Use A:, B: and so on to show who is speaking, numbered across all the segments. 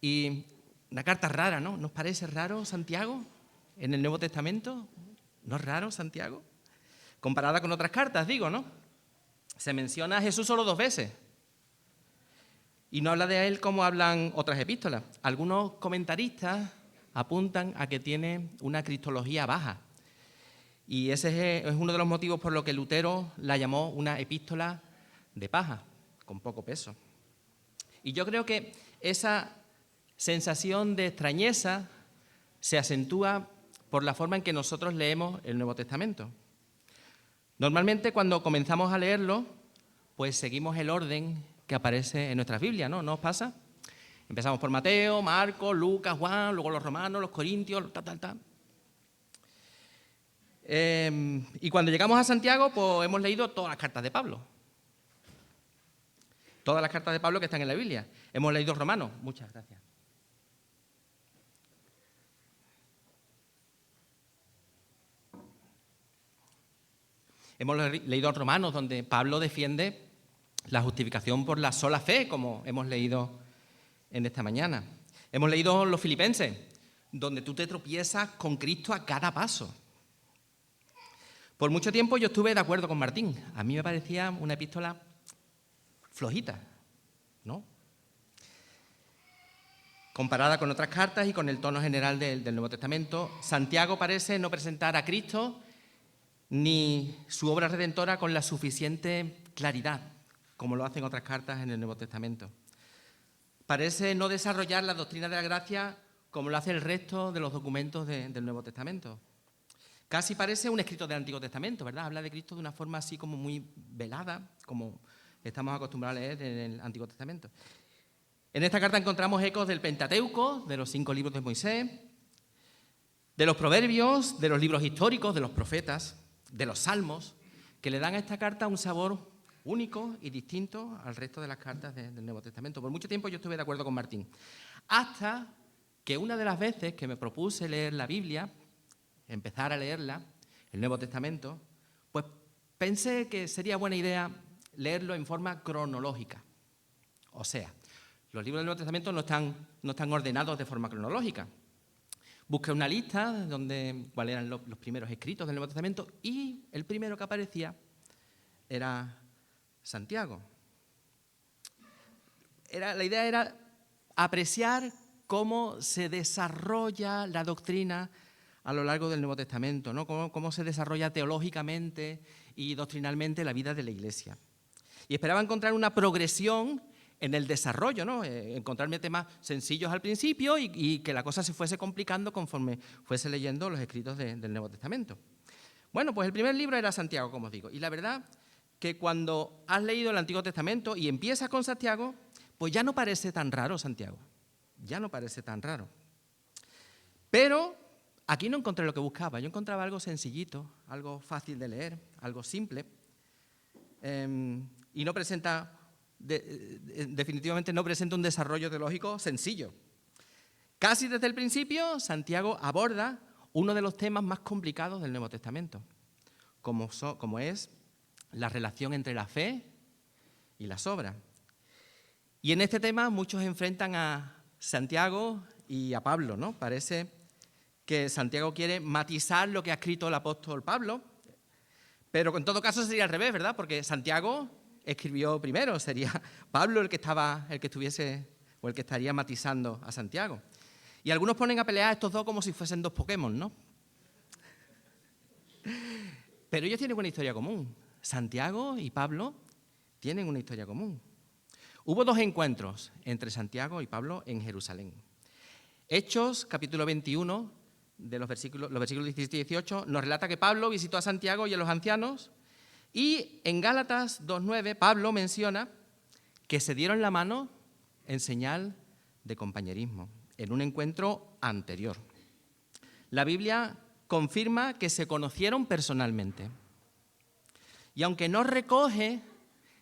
A: Y una carta rara, ¿no? ¿Nos parece raro Santiago en el Nuevo Testamento? ¿No es raro Santiago? Comparada con otras cartas, digo, ¿no? Se menciona a Jesús solo 2 veces. Y no habla de él como hablan otras epístolas. Algunos comentaristas apuntan a que tiene una cristología baja. Y ese es uno de los motivos por los que Lutero la llamó una epístola de paja, con poco peso. Y yo creo que esa sensación de extrañeza se acentúa por la forma en que nosotros leemos el Nuevo Testamento. Normalmente cuando comenzamos a leerlo, pues seguimos el orden que aparece en nuestras Biblias, ¿no? ¿No os pasa? Empezamos por Mateo, Marcos, Lucas, Juan, luego los Romanos, los Corintios, tal. Y cuando llegamos a Santiago, pues hemos leído todas las cartas de Pablo. Todas las cartas de Pablo que están en la Biblia. Hemos leído Romanos. Muchas gracias. Hemos leído Romanos, donde Pablo defiende la justificación por la sola fe, como hemos leído en esta mañana. Hemos leído los Filipenses, donde tú te tropiezas con Cristo a cada paso. Por mucho tiempo yo estuve de acuerdo con Martín. A mí me parecía una epístola flojita, ¿no? Comparada con otras cartas y con el tono general del Nuevo Testamento, Santiago parece no presentar a Cristo ni su obra redentora con la suficiente claridad, como lo hacen otras cartas en el Nuevo Testamento. Parece no desarrollar la doctrina de la gracia como lo hace el resto de los documentos del Nuevo Testamento. Casi parece un escrito del Antiguo Testamento, ¿verdad? Habla de Cristo de una forma así como muy velada, como estamos acostumbrados a leer en el Antiguo Testamento. En esta carta encontramos ecos del Pentateuco, de los 5 libros de Moisés, de los Proverbios, de los libros históricos, de los profetas, de los Salmos, que le dan a esta carta un sabor único y distinto al resto de las cartas del Nuevo Testamento. Por mucho tiempo yo estuve de acuerdo con Martín, hasta que una de las veces que me propuse leer la Biblia, empezar a leerla, el Nuevo Testamento, pues pensé que sería buena idea leerlo en forma cronológica. O sea, los libros del Nuevo Testamento no están ordenados de forma cronológica. Busqué una lista donde cuáles eran los primeros escritos del Nuevo Testamento y el primero que aparecía era Santiago. La idea era apreciar cómo se desarrolla la doctrina a lo largo del Nuevo Testamento, ¿no? Cómo se desarrolla teológicamente y doctrinalmente la vida de la Iglesia. Y esperaba encontrar una progresión en el desarrollo, ¿no? Encontrarme temas sencillos al principio y que la cosa se fuese complicando conforme fuese leyendo los escritos del Nuevo Testamento. Bueno, pues el primer libro era Santiago, como os digo. Y la verdad que cuando has leído el Antiguo Testamento y empiezas con Santiago, pues ya no parece tan raro Santiago. Ya no parece tan raro. Pero aquí no encontré lo que buscaba. Yo encontraba algo sencillito, algo fácil de leer, algo simple. Y no presenta, definitivamente no presenta un desarrollo teológico sencillo. Casi desde el principio, Santiago aborda uno de los temas más complicados del Nuevo Testamento, como es la relación entre la fe y las obras. Y en este tema muchos enfrentan a Santiago y a Pablo, ¿no? Parece que Santiago quiere matizar lo que ha escrito el apóstol Pablo, pero en todo caso sería al revés, ¿verdad? Porque Santiago escribió primero, sería Pablo el que estaría matizando a Santiago. Y algunos ponen a pelear a estos dos como si fuesen dos Pokémon, ¿no? Pero ellos tienen una historia común. Santiago y Pablo tienen una historia común. Hubo 2 encuentros entre Santiago y Pablo en Jerusalén. Hechos, capítulo 21, de los versículos 17 y 18, nos relata que Pablo visitó a Santiago y a los ancianos, y en Gálatas 2:9 Pablo menciona que se dieron la mano en señal de compañerismo, en un encuentro anterior. La Biblia confirma que se conocieron personalmente. Y aunque no recoge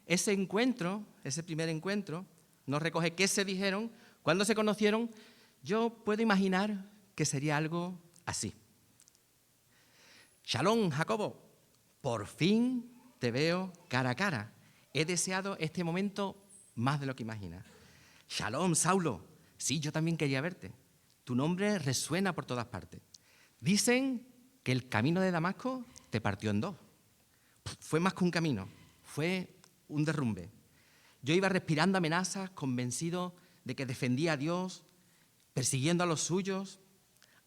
A: ese encuentro, ese primer encuentro, no recoge qué se dijeron, cuando se conocieron, yo puedo imaginar que sería algo así. Shalom, Jacobo, por fin te veo cara a cara. He deseado este momento más de lo que imaginas. Shalom, Saulo, Sí, yo también quería verte. Tu nombre resuena por todas partes. Dicen que el camino de Damasco te partió en dos. Fue más que un camino, fue un derrumbe. Yo iba respirando amenazas, convencido de que defendía a Dios, persiguiendo a los suyos,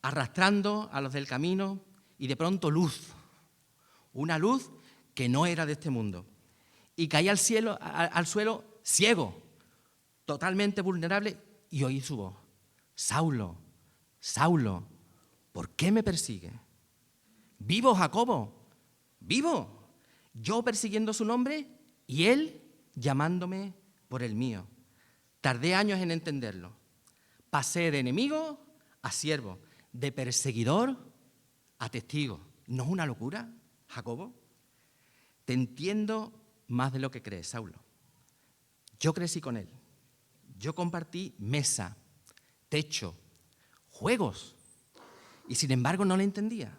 A: arrastrando a los del camino, y de pronto luz, una luz que no era de este mundo. Y caí al suelo ciego, totalmente vulnerable, y oí su voz. Saulo, Saulo, ¿por qué me persigue? Vivo, Jacobo, vivo. Yo persiguiendo su nombre y él llamándome por el mío. Tardé años en entenderlo. Pasé de enemigo a siervo, de perseguidor a testigo. ¿No es una locura, Jacobo? Te entiendo más de lo que crees, Saulo. Yo crecí con él. Yo compartí mesa, techo, juegos. Y sin embargo no le entendía.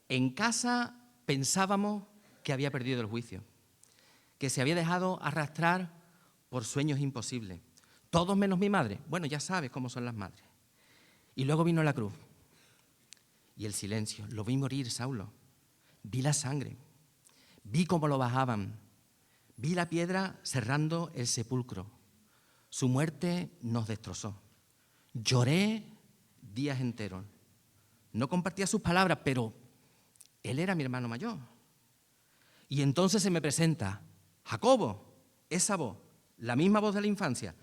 A: En casa pensábamos que había perdido el juicio, que se había dejado arrastrar por sueños imposibles. Todos menos mi madre. Bueno, ya sabes cómo son las madres. Y luego vino la cruz y el silencio. Lo vi morir, Saulo. Vi la sangre. Vi cómo lo bajaban. Vi la piedra cerrando el sepulcro. Su muerte nos destrozó. Lloré días enteros. No compartía sus palabras, pero él era mi hermano mayor. Y entonces se me presenta Jacobo, esa voz, la misma voz de la infancia,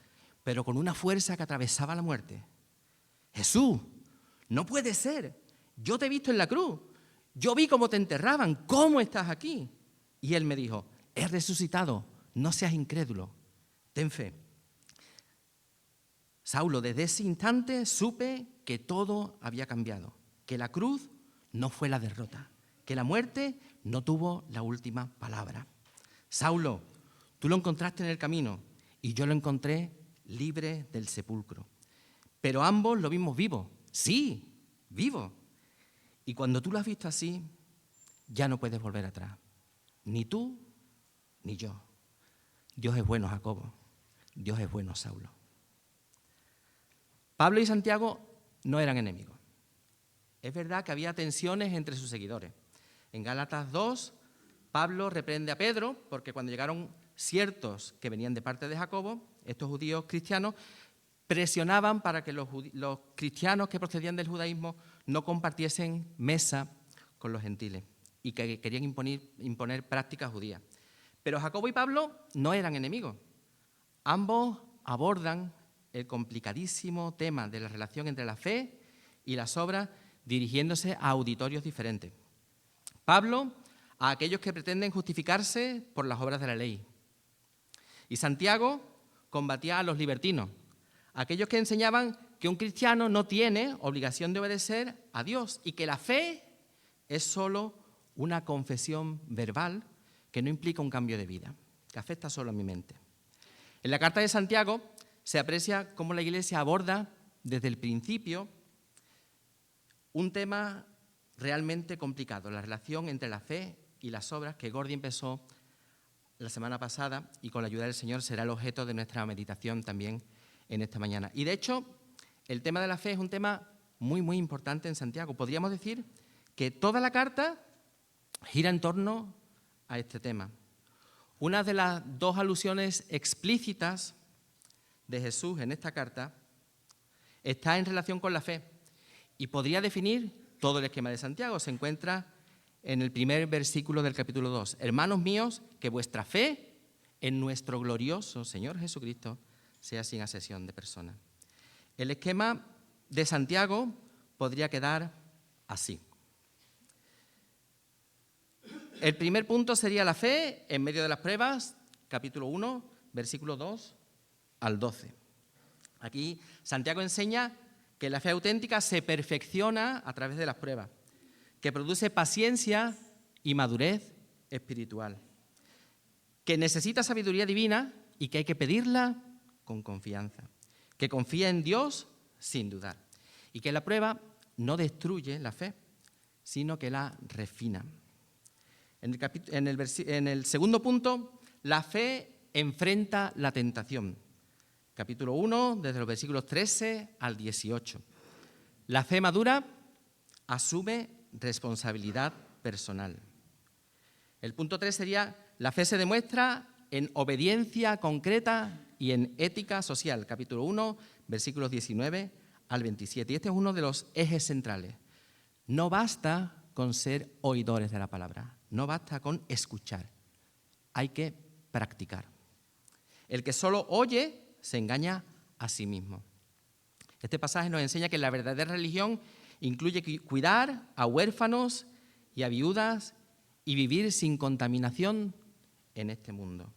A: pero con una fuerza que atravesaba la muerte. Jesús, no puede ser. Yo te he visto en la cruz. Yo vi cómo te enterraban. ¿Cómo estás aquí? Y él me dijo, he resucitado. No seas incrédulo. Ten fe. Saulo, desde ese instante supe que todo había cambiado, que la cruz no fue la derrota, que la muerte no tuvo la última palabra. Saulo, tú lo encontraste en el camino y yo lo encontré libre del sepulcro. Pero ambos lo vimos vivo, sí, vivo. Y cuando tú lo has visto así, ya no puedes volver atrás. Ni tú, ni yo. Dios es bueno, Jacobo. Dios es bueno, Saulo. Pablo y Santiago no eran enemigos. Es verdad que había tensiones entre sus seguidores. En Gálatas 2, Pablo reprende a Pedro porque cuando llegaron ciertos que venían de parte de Jacobo, estos judíos cristianos, presionaban para que los cristianos que procedían del judaísmo no compartiesen mesa con los gentiles y que querían imponer prácticas judías. Pero Jacobo y Pablo no eran enemigos. Ambos abordan el complicadísimo tema de la relación entre la fe y las obras dirigiéndose a auditorios diferentes. Pablo a aquellos que pretenden justificarse por las obras de la ley. Y Santiago combatía a los libertinos, aquellos que enseñaban que un cristiano no tiene obligación de obedecer a Dios y que la fe es solo una confesión verbal que no implica un cambio de vida, que afecta solo a mi mente. En la carta de Santiago se aprecia cómo la Iglesia aborda desde el principio un tema realmente complicado, la relación entre la fe y las obras, que Gordy empezó la semana pasada y con la ayuda del Señor será el objeto de nuestra meditación también en esta mañana. Y de hecho, el tema de la fe es un tema muy, muy importante en Santiago. Podríamos decir que toda la carta gira en torno a este tema. Una de las dos alusiones explícitas de Jesús en esta carta está en relación con la fe y podría definir todo el esquema de Santiago. Se encuentra en el primer versículo del capítulo 2. Hermanos míos, que vuestra fe en nuestro glorioso Señor Jesucristo sea sin asesión de personas. El esquema de Santiago podría quedar así. El primer punto sería la fe en medio de las pruebas, capítulo 1, versículo 2 al 12. Aquí Santiago enseña que la fe auténtica se perfecciona a través de las pruebas, que produce paciencia y madurez espiritual, que necesita sabiduría divina y que hay que pedirla con confianza, que confía en Dios sin dudar y que la prueba no destruye la fe, sino que la refina. En el segundo punto, la fe enfrenta la tentación. capítulo 1, desde los versículos 13 al 18. La fe madura asume responsabilidad personal. El punto 3 sería, la fe se demuestra en obediencia concreta y en ética social, capítulo 1, versículos 19 al 27. Y este es uno de los ejes centrales. No basta con ser oidores de la palabra, no basta con escuchar, hay que practicar. El que solo oye se engaña a sí mismo. Este pasaje nos enseña que la verdadera religión incluye cuidar a huérfanos y a viudas y vivir sin contaminación en este mundo.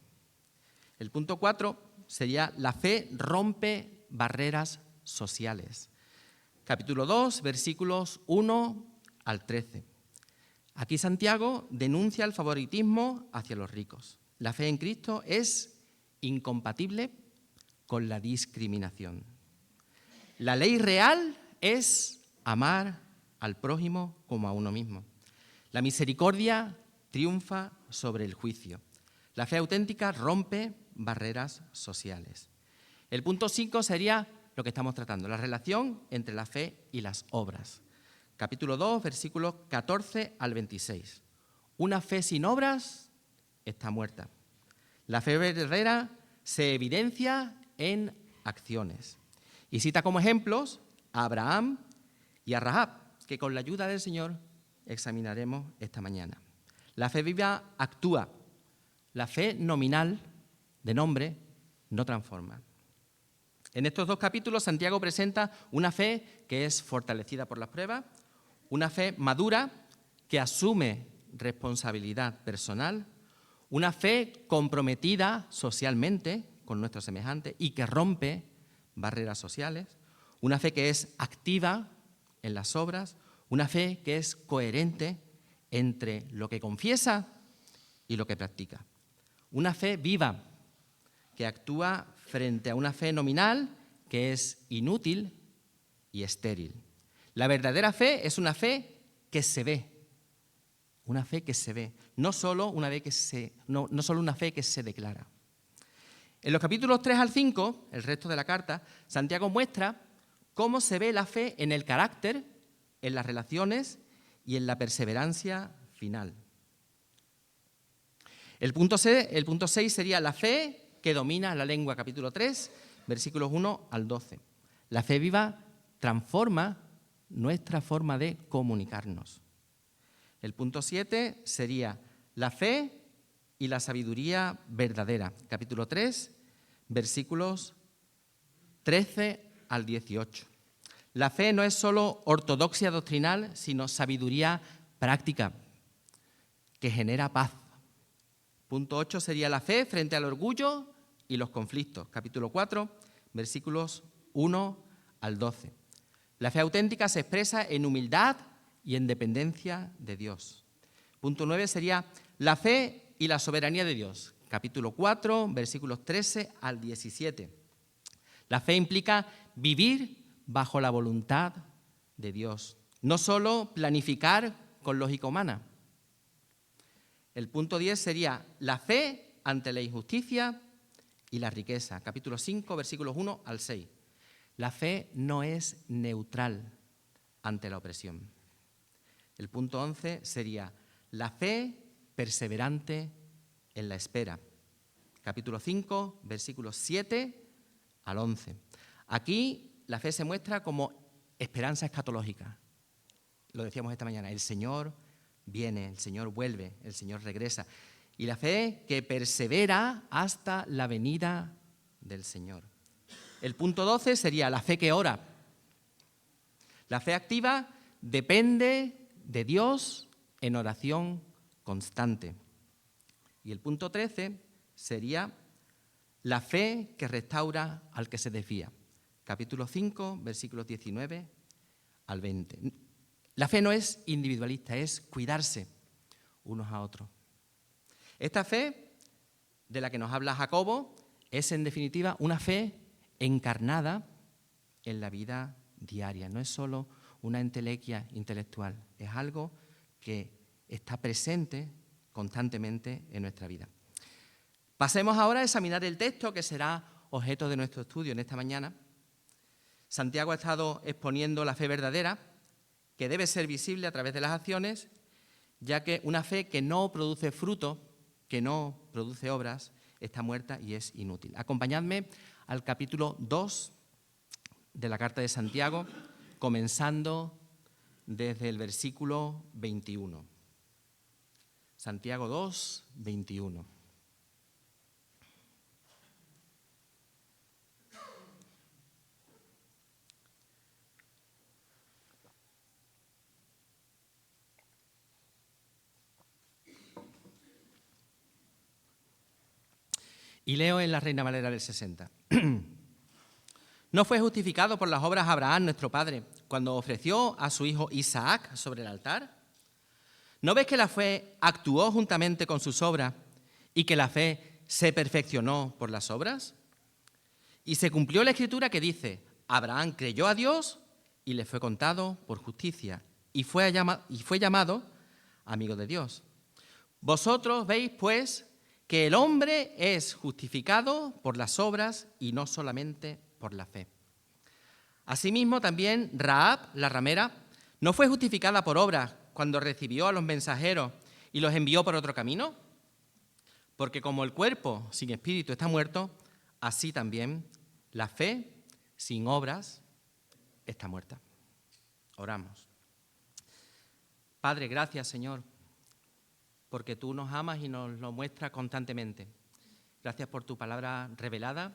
A: El punto 4 sería la fe rompe barreras sociales. Capítulo 2, versículos 1 al 13. Aquí Santiago denuncia el favoritismo hacia los ricos. La fe en Cristo es incompatible con la discriminación. La ley real es amar al prójimo como a uno mismo. La misericordia triunfa sobre el juicio. La fe auténtica rompe barreras sociales. El punto 5 sería lo que estamos tratando, la relación entre la fe y las obras. Capítulo 2, versículos 14 al 26. Una fe sin obras está muerta. La fe verdadera se evidencia en acciones. Y cita como ejemplos a Abraham y a Rahab, que con la ayuda del Señor examinaremos esta mañana. La fe viva actúa. La fe nominal, de nombre, no transforma. En estos dos capítulos, Santiago presenta una fe que es fortalecida por las pruebas, una fe madura que asume responsabilidad personal, una fe comprometida socialmente con nuestros semejantes y que rompe barreras sociales, una fe que es activa en las obras, una fe que es coherente entre lo que confiesa y lo que practica. Una fe viva que actúa frente a una fe nominal que es inútil y estéril. La verdadera fe es una fe que se ve, una fe que se ve, no solo una fe que se declara. En los capítulos 3 al 5, el resto de la carta, Santiago muestra cómo se ve la fe en el carácter, en las relaciones y en la perseverancia final. El punto 6 sería la fe que domina la lengua, capítulo 3, versículos 1 al 12. La fe viva transforma nuestra forma de comunicarnos. El punto 7 sería la fe y la sabiduría verdadera, capítulo 3, versículos 13 al 18. La fe no es solo ortodoxia doctrinal, sino sabiduría práctica que genera paz. Punto 8 sería la fe frente al orgullo y los conflictos, capítulo 4, versículos 1 al 12. La fe auténtica se expresa en humildad y en dependencia de Dios. Punto 9 sería la fe y la soberanía de Dios, capítulo 4, versículos 13 al 17. La fe implica vivir bajo la voluntad de Dios, no solo planificar con lógica humana. El punto 10 sería la fe ante la injusticia y la riqueza, capítulo 5, versículos 1 al 6. La fe no es neutral ante la opresión. El punto 11 sería la fe perseverante en la espera, capítulo 5, versículos 7 al 11. Aquí la fe se muestra como esperanza escatológica. Lo decíamos esta mañana, el Señor viene, el Señor vuelve, el Señor regresa. Y la fe que persevera hasta la venida del Señor. El punto 12 sería la fe que ora. La fe activa depende de Dios en oración constante. Y el punto 13 sería la fe que restaura al que se desvía. Capítulo 5, versículos 19 al 20. La fe no es individualista, es cuidarse unos a otros. Esta fe de la que nos habla Jacobo es en definitiva una fe encarnada en la vida diaria. No es solo una entelequia intelectual, es algo que está presente constantemente en nuestra vida. Pasemos ahora a examinar el texto, que será objeto de nuestro estudio en esta mañana, Santiago ha estado exponiendo la fe verdadera, que debe ser visible a través de las acciones, ya que una fe que no produce fruto, que no produce obras, está muerta y es inútil. Acompañadme al capítulo 2 de la carta de Santiago, comenzando desde el versículo 21. Santiago 2, 21. Y leo en la Reina Valera del 60. ¿No fue justificado por las obras Abraham, nuestro padre, cuando ofreció a su hijo Isaac sobre el altar? ¿No ves que la fe actuó juntamente con sus obras y que la fe se perfeccionó por las obras? Y se cumplió la escritura que dice, Abraham creyó a Dios y le fue contado por justicia y fue llamado amigo de Dios. Vosotros veis, pues, que el hombre es justificado por las obras y no solamente por la fe. Asimismo, también Rahab, la ramera, no fue justificada por obras cuando recibió a los mensajeros y los envió por otro camino. Porque como el cuerpo sin espíritu está muerto, así también la fe sin obras está muerta. Oramos. Padre, gracias, Señor, porque tú nos amas y nos lo muestras constantemente. Gracias por tu palabra revelada.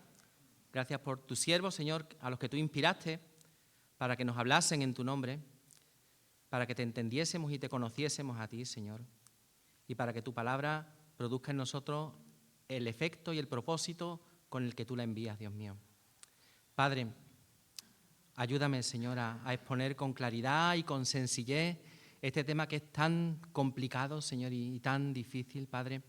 A: Gracias por tus siervos, Señor, a los que tú inspiraste para que nos hablasen en tu nombre, para que te entendiésemos y te conociésemos a ti, Señor, y para que tu palabra produzca en nosotros el efecto y el propósito con el que tú la envías, Dios mío. Padre, ayúdame, Señor, a exponer con claridad y con sencillez este tema que es tan complicado, Señor, y tan difícil, Padre.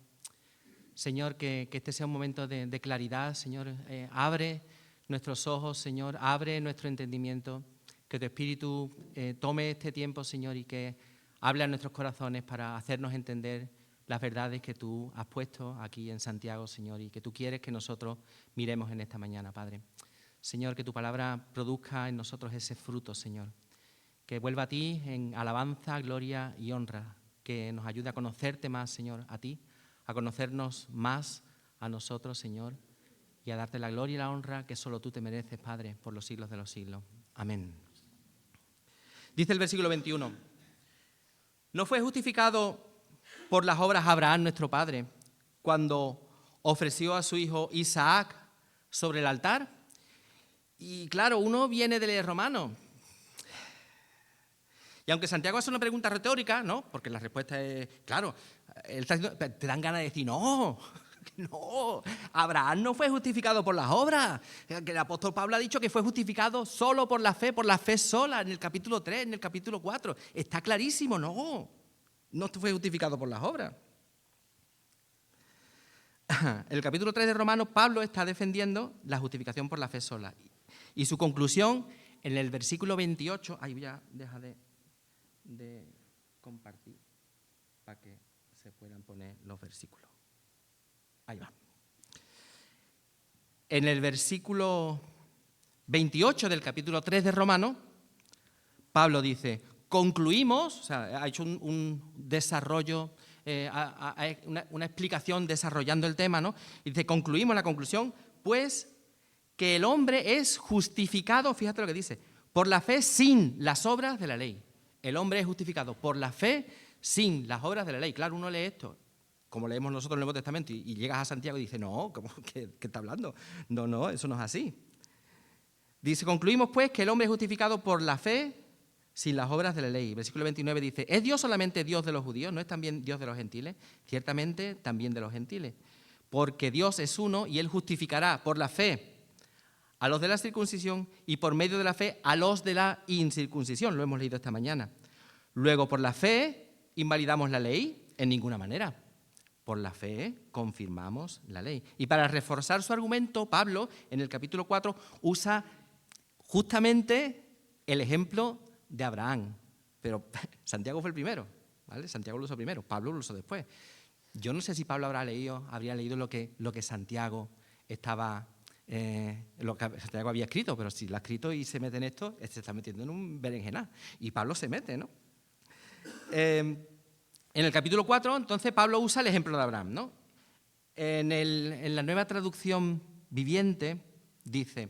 A: Señor, que este sea un momento de claridad, Señor. Abre nuestros ojos, Señor, abre nuestro entendimiento. Que tu Espíritu tome este tiempo, Señor, y que hable a nuestros corazones para hacernos entender las verdades que tú has puesto aquí en Santiago, Señor, y que tú quieres que nosotros miremos en esta mañana, Padre. Señor, que tu palabra produzca en nosotros ese fruto, Señor. Que vuelva a ti en alabanza, gloria y honra. Que nos ayude a conocerte más, Señor, a ti, a conocernos más a nosotros, Señor, y a darte la gloria y la honra que solo tú te mereces, Padre, por los siglos de los siglos. Amén. Dice el versículo 21, ¿no fue justificado por las obras Abraham, nuestro padre, cuando ofreció a su hijo Isaac sobre el altar? Y claro, uno viene de leer Romanos. Y aunque Santiago hace una pregunta retórica, ¿no? Porque la respuesta es, claro, él está diciendo, te dan ganas de decir, no, Abraham no fue justificado por las obras. Que el apóstol Pablo ha dicho que fue justificado solo por la fe sola, en el capítulo 3, en el capítulo 4. Está clarísimo, no fue justificado por las obras. En el capítulo 3 de Romanos, Pablo está defendiendo la justificación por la fe sola. Y su conclusión, en el versículo 28, ahí voy a dejar de compartir para que se puedan poner los versículos. Ahí va. En el versículo 28 del capítulo 3 de Romanos, Pablo dice, concluimos, o sea, ha hecho un desarrollo, una explicación desarrollando el tema, ¿no? Y dice, concluimos la conclusión, pues que el hombre es justificado, fíjate lo que dice, por la fe sin las obras de la ley. El hombre es justificado por la fe sin las obras de la ley. Claro, uno lee esto, como leemos nosotros en el Nuevo Testamento, y llegas a Santiago y dices, no, ¿qué está hablando? No, eso no es así. Dice, concluimos pues que el hombre es justificado por la fe sin las obras de la ley. Versículo 29 dice, ¿es Dios solamente Dios de los judíos? ¿No es también Dios de los gentiles? Ciertamente también de los gentiles. Porque Dios es uno y Él justificará por la fe a los de la circuncisión y por medio de la fe a los de la incircuncisión. Lo hemos leído esta mañana. Luego, por la fe, ¿invalidamos la ley? En ninguna manera. Por la fe confirmamos la ley. Y para reforzar su argumento, Pablo, en el capítulo 4, usa justamente el ejemplo de Abraham. Pero Santiago fue el primero, ¿vale? Santiago lo usó primero, Pablo lo usó después. Yo no sé si Pablo habría leído lo que Santiago estaba lo que Santiago había escrito, pero si lo ha escrito y se mete en esto, se está metiendo en un berenjenal. Y Pablo se mete, ¿no? En el capítulo 4, entonces, Pablo usa el ejemplo de Abraham, ¿no? En la nueva traducción viviente dice,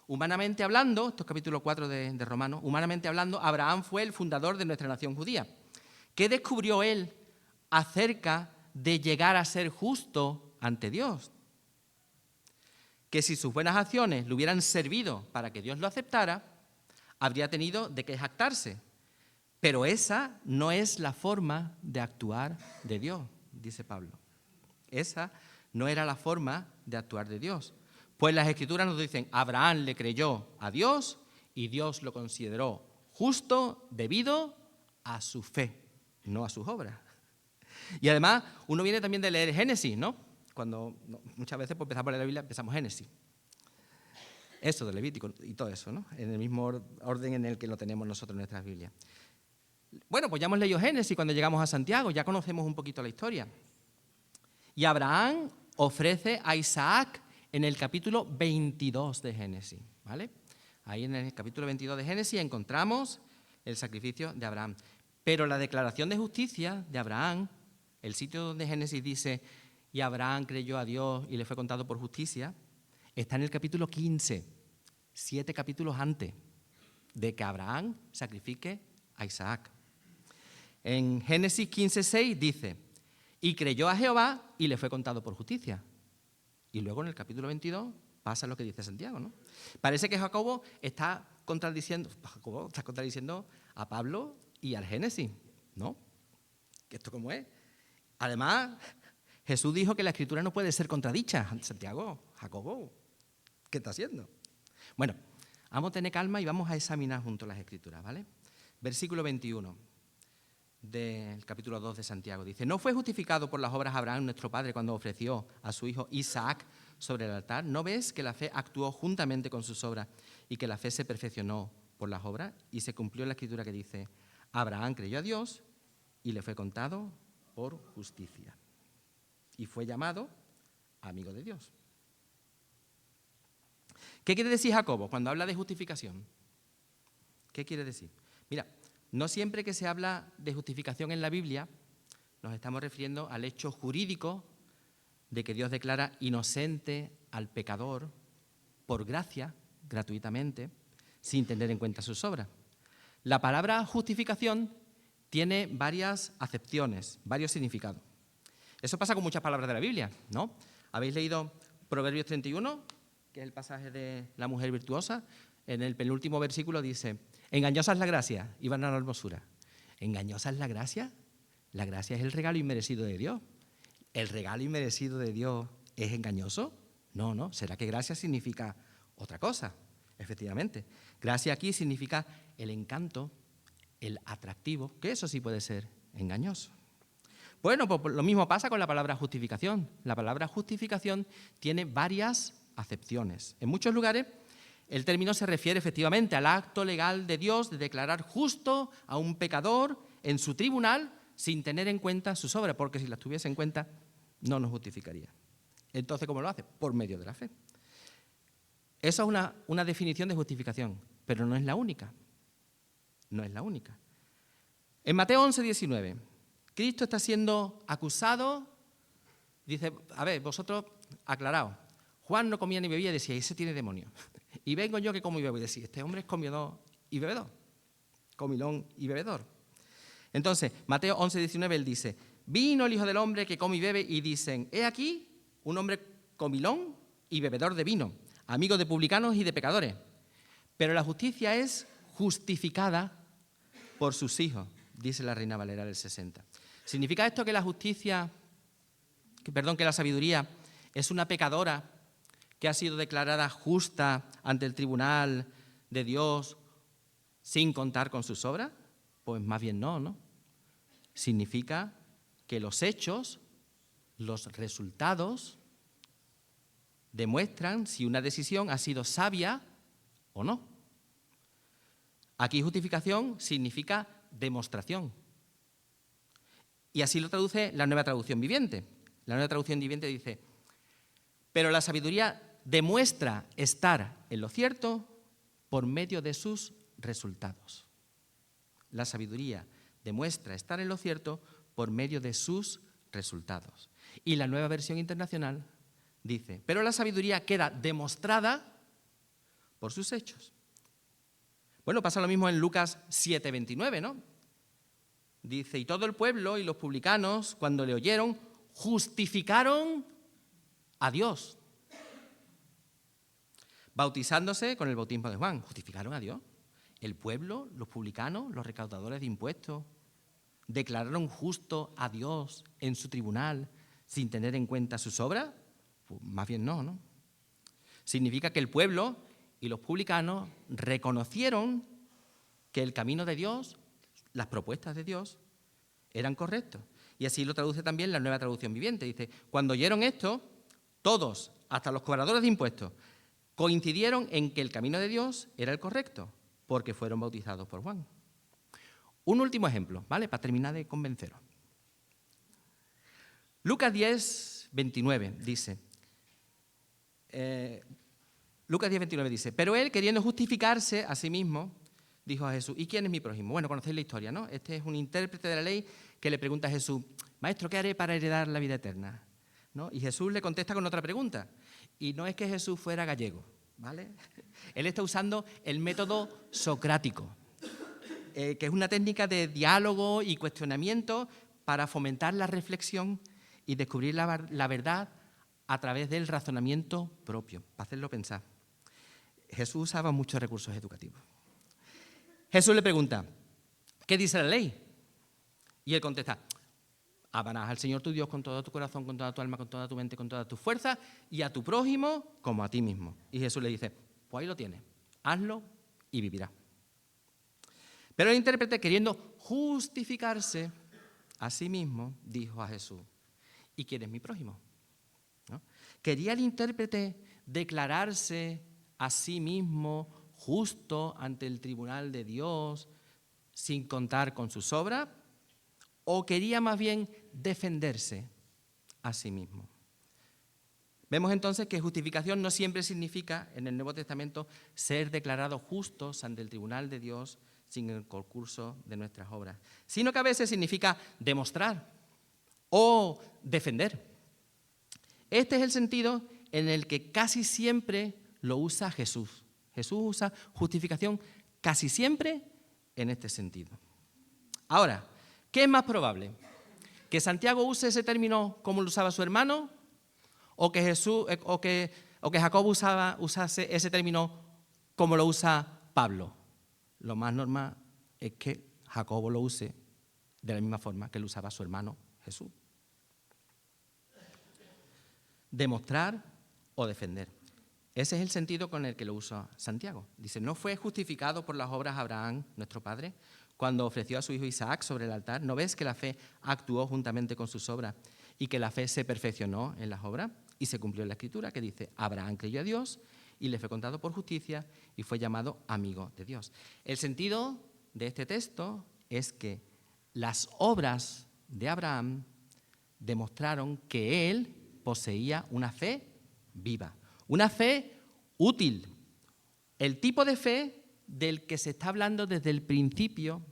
A: humanamente hablando, esto es capítulo 4 de Romanos, humanamente hablando, Abraham fue el fundador de nuestra nación judía. ¿Qué descubrió él acerca de llegar a ser justo ante Dios? Que si sus buenas acciones le hubieran servido para que Dios lo aceptara, habría tenido de qué jactarse. Pero esa no es la forma de actuar de Dios, dice Pablo. Esa no era la forma de actuar de Dios. Pues las Escrituras nos dicen, Abraham le creyó a Dios y Dios lo consideró justo debido a su fe, no a sus obras. Y además, uno viene también de leer Génesis, ¿no? Muchas veces, por empezar por leer la Biblia, empezamos Génesis. Eso de Levítico y todo eso, ¿no? En el mismo orden en el que lo tenemos nosotros en nuestras Biblias. Bueno, pues ya hemos leído Génesis cuando llegamos a Santiago, ya conocemos un poquito la historia. Y Abraham ofrece a Isaac en el capítulo 22 de Génesis, ¿vale? Ahí en el capítulo 22 de Génesis encontramos el sacrificio de Abraham. Pero la declaración de justicia de Abraham, el sitio donde Génesis dice, y Abraham creyó a Dios y le fue contado por justicia, está en el capítulo 15, 7 capítulos antes de que Abraham sacrifique a Isaac. En Génesis 15:6 dice, y creyó a Jehová y le fue contado por justicia. Y luego en el capítulo 22 pasa lo que dice Santiago, ¿no? Parece que Jacobo está contradiciendo a Pablo y al Génesis, ¿no? ¿Que esto cómo es? Además, Jesús dijo que la Escritura no puede ser contradicha. Santiago, Jacobo, ¿qué está haciendo? Bueno, vamos a tener calma y vamos a examinar juntos las Escrituras, ¿vale? Versículo 21 del capítulo 2 de Santiago dice, ¿no fue justificado por las obras Abraham, nuestro padre, cuando ofreció a su hijo Isaac sobre el altar? ¿No ves que la fe actuó juntamente con sus obras y que la fe se perfeccionó por las obras? Y se cumplió la Escritura que dice, Abraham creyó a Dios y le fue contado por justicia. Y fue llamado amigo de Dios. ¿Qué quiere decir Jacobo cuando habla de justificación? ¿Qué quiere decir? Mira, no siempre que se habla de justificación en la Biblia nos estamos refiriendo al hecho jurídico de que Dios declara inocente al pecador por gracia, gratuitamente, sin tener en cuenta sus obras. La palabra justificación tiene varias acepciones, varios significados. Eso pasa con muchas palabras de la Biblia, ¿no? ¿Habéis leído Proverbios 31, que es el pasaje de la mujer virtuosa? En el penúltimo versículo dice, engañosa es la gracia y vana la hermosura. ¿Engañosa es la gracia? La gracia es el regalo inmerecido de Dios. ¿El regalo inmerecido de Dios es engañoso? No, no. ¿Será que gracia significa otra cosa? Efectivamente. Gracia aquí significa el encanto, el atractivo, que eso sí puede ser engañoso. Bueno, pues lo mismo pasa con la palabra justificación. La palabra justificación tiene varias acepciones. En muchos lugares el término se refiere efectivamente al acto legal de Dios de declarar justo a un pecador en su tribunal sin tener en cuenta sus obras, porque si las tuviese en cuenta no nos justificaría. Entonces, ¿cómo lo hace? Por medio de la fe. Eso es una definición de justificación, pero no es la única. No es la única. En Mateo 11:19, Cristo está siendo acusado, dice, a ver, vosotros aclaraos, Juan no comía ni bebía y decía, ese tiene demonio. Y vengo yo que como y bebo y decía, este hombre es comilón y bebedor. Comilón y bebedor. Entonces, Mateo 11:19, él dice, vino el Hijo del Hombre que come y bebe y dicen, he aquí un hombre comilón y bebedor de vino, amigo de publicanos y de pecadores. Pero la justicia es justificada por sus hijos, dice la Reina Valera del 60. ¿Significa esto que que la sabiduría es una pecadora que ha sido declarada justa ante el tribunal de Dios sin contar con sus obras? Pues más bien no, ¿no? Significa que los hechos, los resultados, demuestran si una decisión ha sido sabia o no. Aquí justificación significa demostración. Y así lo traduce la Nueva Traducción Viviente. La Nueva Traducción Viviente dice, pero la sabiduría demuestra estar en lo cierto por medio de sus resultados. La sabiduría demuestra estar en lo cierto por medio de sus resultados. Y la Nueva Versión Internacional dice, pero la sabiduría queda demostrada por sus hechos. Bueno, pasa lo mismo en Lucas 7:29, ¿no? Dice, y todo el pueblo y los publicanos, cuando le oyeron, justificaron a Dios, bautizándose con el bautismo de Juan. ¿Justificaron a Dios? El pueblo, los publicanos, los recaudadores de impuestos, declararon justo a Dios en su tribunal sin tener en cuenta sus obras. Pues más bien no, ¿no? Significa que el pueblo y los publicanos reconocieron que el camino de Dios, las propuestas de Dios, eran correctos. Y así lo traduce también la Nueva Traducción Viviente. Dice, cuando oyeron esto, todos, hasta los cobradores de impuestos, coincidieron en que el camino de Dios era el correcto, porque fueron bautizados por Juan. Un último ejemplo, ¿vale? Para terminar de convenceros. Lucas 10:29 dice, pero él, queriendo justificarse a sí mismo, dijo a Jesús, ¿y quién es mi prójimo? Bueno, conocéis la historia, ¿no? Este es un intérprete de la ley que le pregunta a Jesús, Maestro, ¿qué haré para heredar la vida eterna? ¿No? Y Jesús le contesta con otra pregunta. Y no es que Jesús fuera gallego, ¿vale? Él está usando el método socrático, que es una técnica de diálogo y cuestionamiento para fomentar la reflexión y descubrir la verdad a través del razonamiento propio, para hacerlo pensar. Jesús usaba muchos recursos educativos. Jesús le pregunta, ¿qué dice la ley? Y él contesta, amarás al Señor tu Dios con todo tu corazón, con toda tu alma, con toda tu mente, con toda tu fuerza, y a tu prójimo como a ti mismo. Y Jesús le dice, pues ahí lo tienes, hazlo y vivirás. Pero el intérprete, queriendo justificarse a sí mismo, dijo a Jesús, ¿y quién es mi prójimo? ¿No? ¿Quería el intérprete declararse a sí mismo justo ante el tribunal de Dios sin contar con sus obras? ¿O quería más bien defenderse a sí mismo? Vemos entonces que justificación no siempre significa, en el Nuevo Testamento, ser declarados justos ante el tribunal de Dios sin el concurso de nuestras obras, sino que a veces significa demostrar o defender. Este es el sentido en el que casi siempre lo usa Jesús. Jesús usa justificación casi siempre en este sentido. Ahora, ¿qué es más probable? ¿Que Santiago use ese término como lo usaba su hermano? ¿O que Jacob usase ese término como lo usa Pablo? Lo más normal es que Jacobo lo use de la misma forma que lo usaba su hermano Jesús. Demostrar o defender. Ese es el sentido con el que lo usa Santiago. Dice, ¿no fue justificado por las obras Abraham, nuestro padre, cuando ofreció a su hijo Isaac sobre el altar? ¿No ves que la fe actuó juntamente con sus obras y que la fe se perfeccionó en las obras? Y se cumplió la Escritura que dice, Abraham creyó a Dios y le fue contado por justicia y fue llamado amigo de Dios. El sentido de este texto es que las obras de Abraham demostraron que él poseía una fe viva, una fe útil, el tipo de fe del que se está hablando desde el principio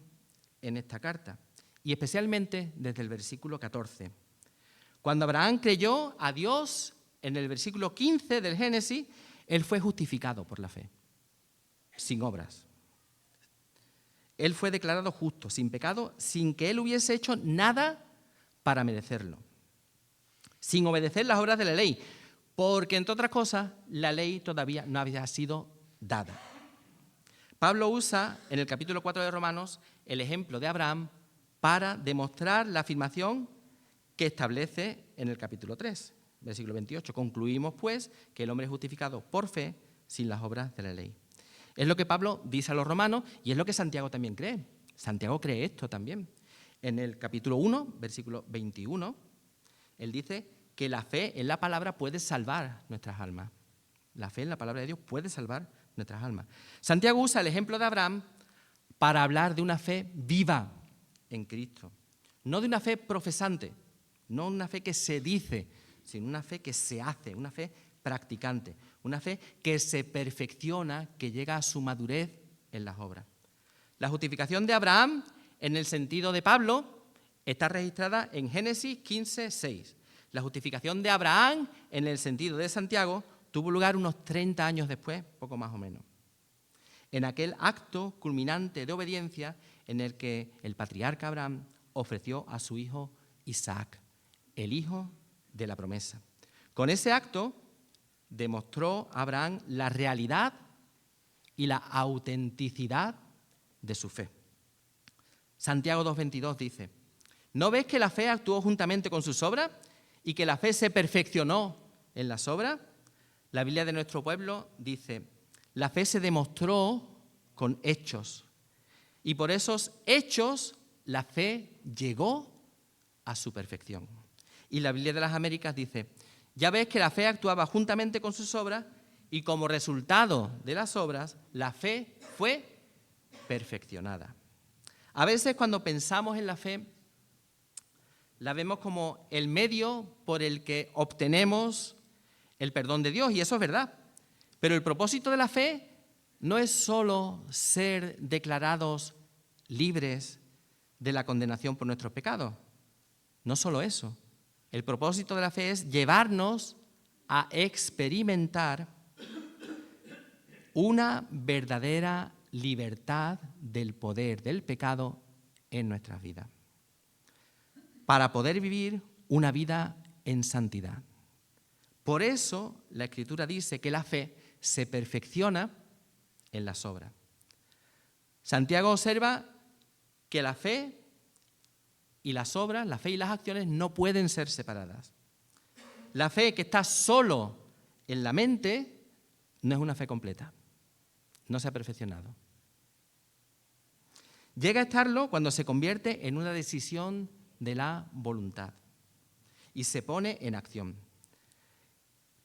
A: en esta carta, y especialmente desde el versículo 14. Cuando Abraham creyó a Dios, en el versículo 15 del Génesis, él fue justificado por la fe, sin obras. Él fue declarado justo, sin pecado, sin que él hubiese hecho nada para merecerlo, sin obedecer las obras de la ley, porque, entre otras cosas, la ley todavía no había sido dada. Pablo usa en el capítulo 4 de Romanos el ejemplo de Abraham para demostrar la afirmación que establece en el capítulo 3, versículo 28. Concluimos, pues, que el hombre es justificado por fe sin las obras de la ley. Es lo que Pablo dice a los romanos y es lo que Santiago también cree. Santiago cree esto también. En el capítulo 1, versículo 21, él dice que la fe en la palabra puede salvar nuestras almas. La fe en la palabra de Dios puede salvar nuestras almas. Santiago usa el ejemplo de Abraham para hablar de una fe viva en Cristo. No de una fe profesante, no una fe que se dice, sino una fe que se hace, una fe practicante, una fe que se perfecciona, que llega a su madurez en las obras. La justificación de Abraham, en el sentido de Pablo, está registrada en Génesis 15, 6. La justificación de Abraham, en el sentido de Santiago, tuvo lugar unos 30 años después, poco más o menos, en aquel acto culminante de obediencia en el que el patriarca Abraham ofreció a su hijo Isaac, el hijo de la promesa. Con ese acto demostró Abraham la realidad y la autenticidad de su fe. Santiago 2:22 dice: ¿no ves que la fe actuó juntamente con sus obras y que la fe se perfeccionó en las obras? La Biblia de nuestro pueblo dice: la fe se demostró con hechos y por esos hechos la fe llegó a su perfección. Y la Biblia de las Américas dice: ya ves que la fe actuaba juntamente con sus obras y como resultado de las obras la fe fue perfeccionada. A veces cuando pensamos en la fe la vemos como el medio por el que obtenemos el perdón de Dios, y eso es verdad. Pero el propósito de la fe no es solo ser declarados libres de la condenación por nuestros pecados. No solo eso. El propósito de la fe es llevarnos a experimentar una verdadera libertad del poder del pecado en nuestras vidas, para poder vivir una vida en santidad. Por eso la Escritura dice que la fe se perfecciona en las obras. Santiago observa que la fe y las obras, la fe y las acciones no pueden ser separadas. La fe que está solo en la mente no es una fe completa, no se ha perfeccionado. Llega a estarlo cuando se convierte en una decisión de la voluntad y se pone en acción.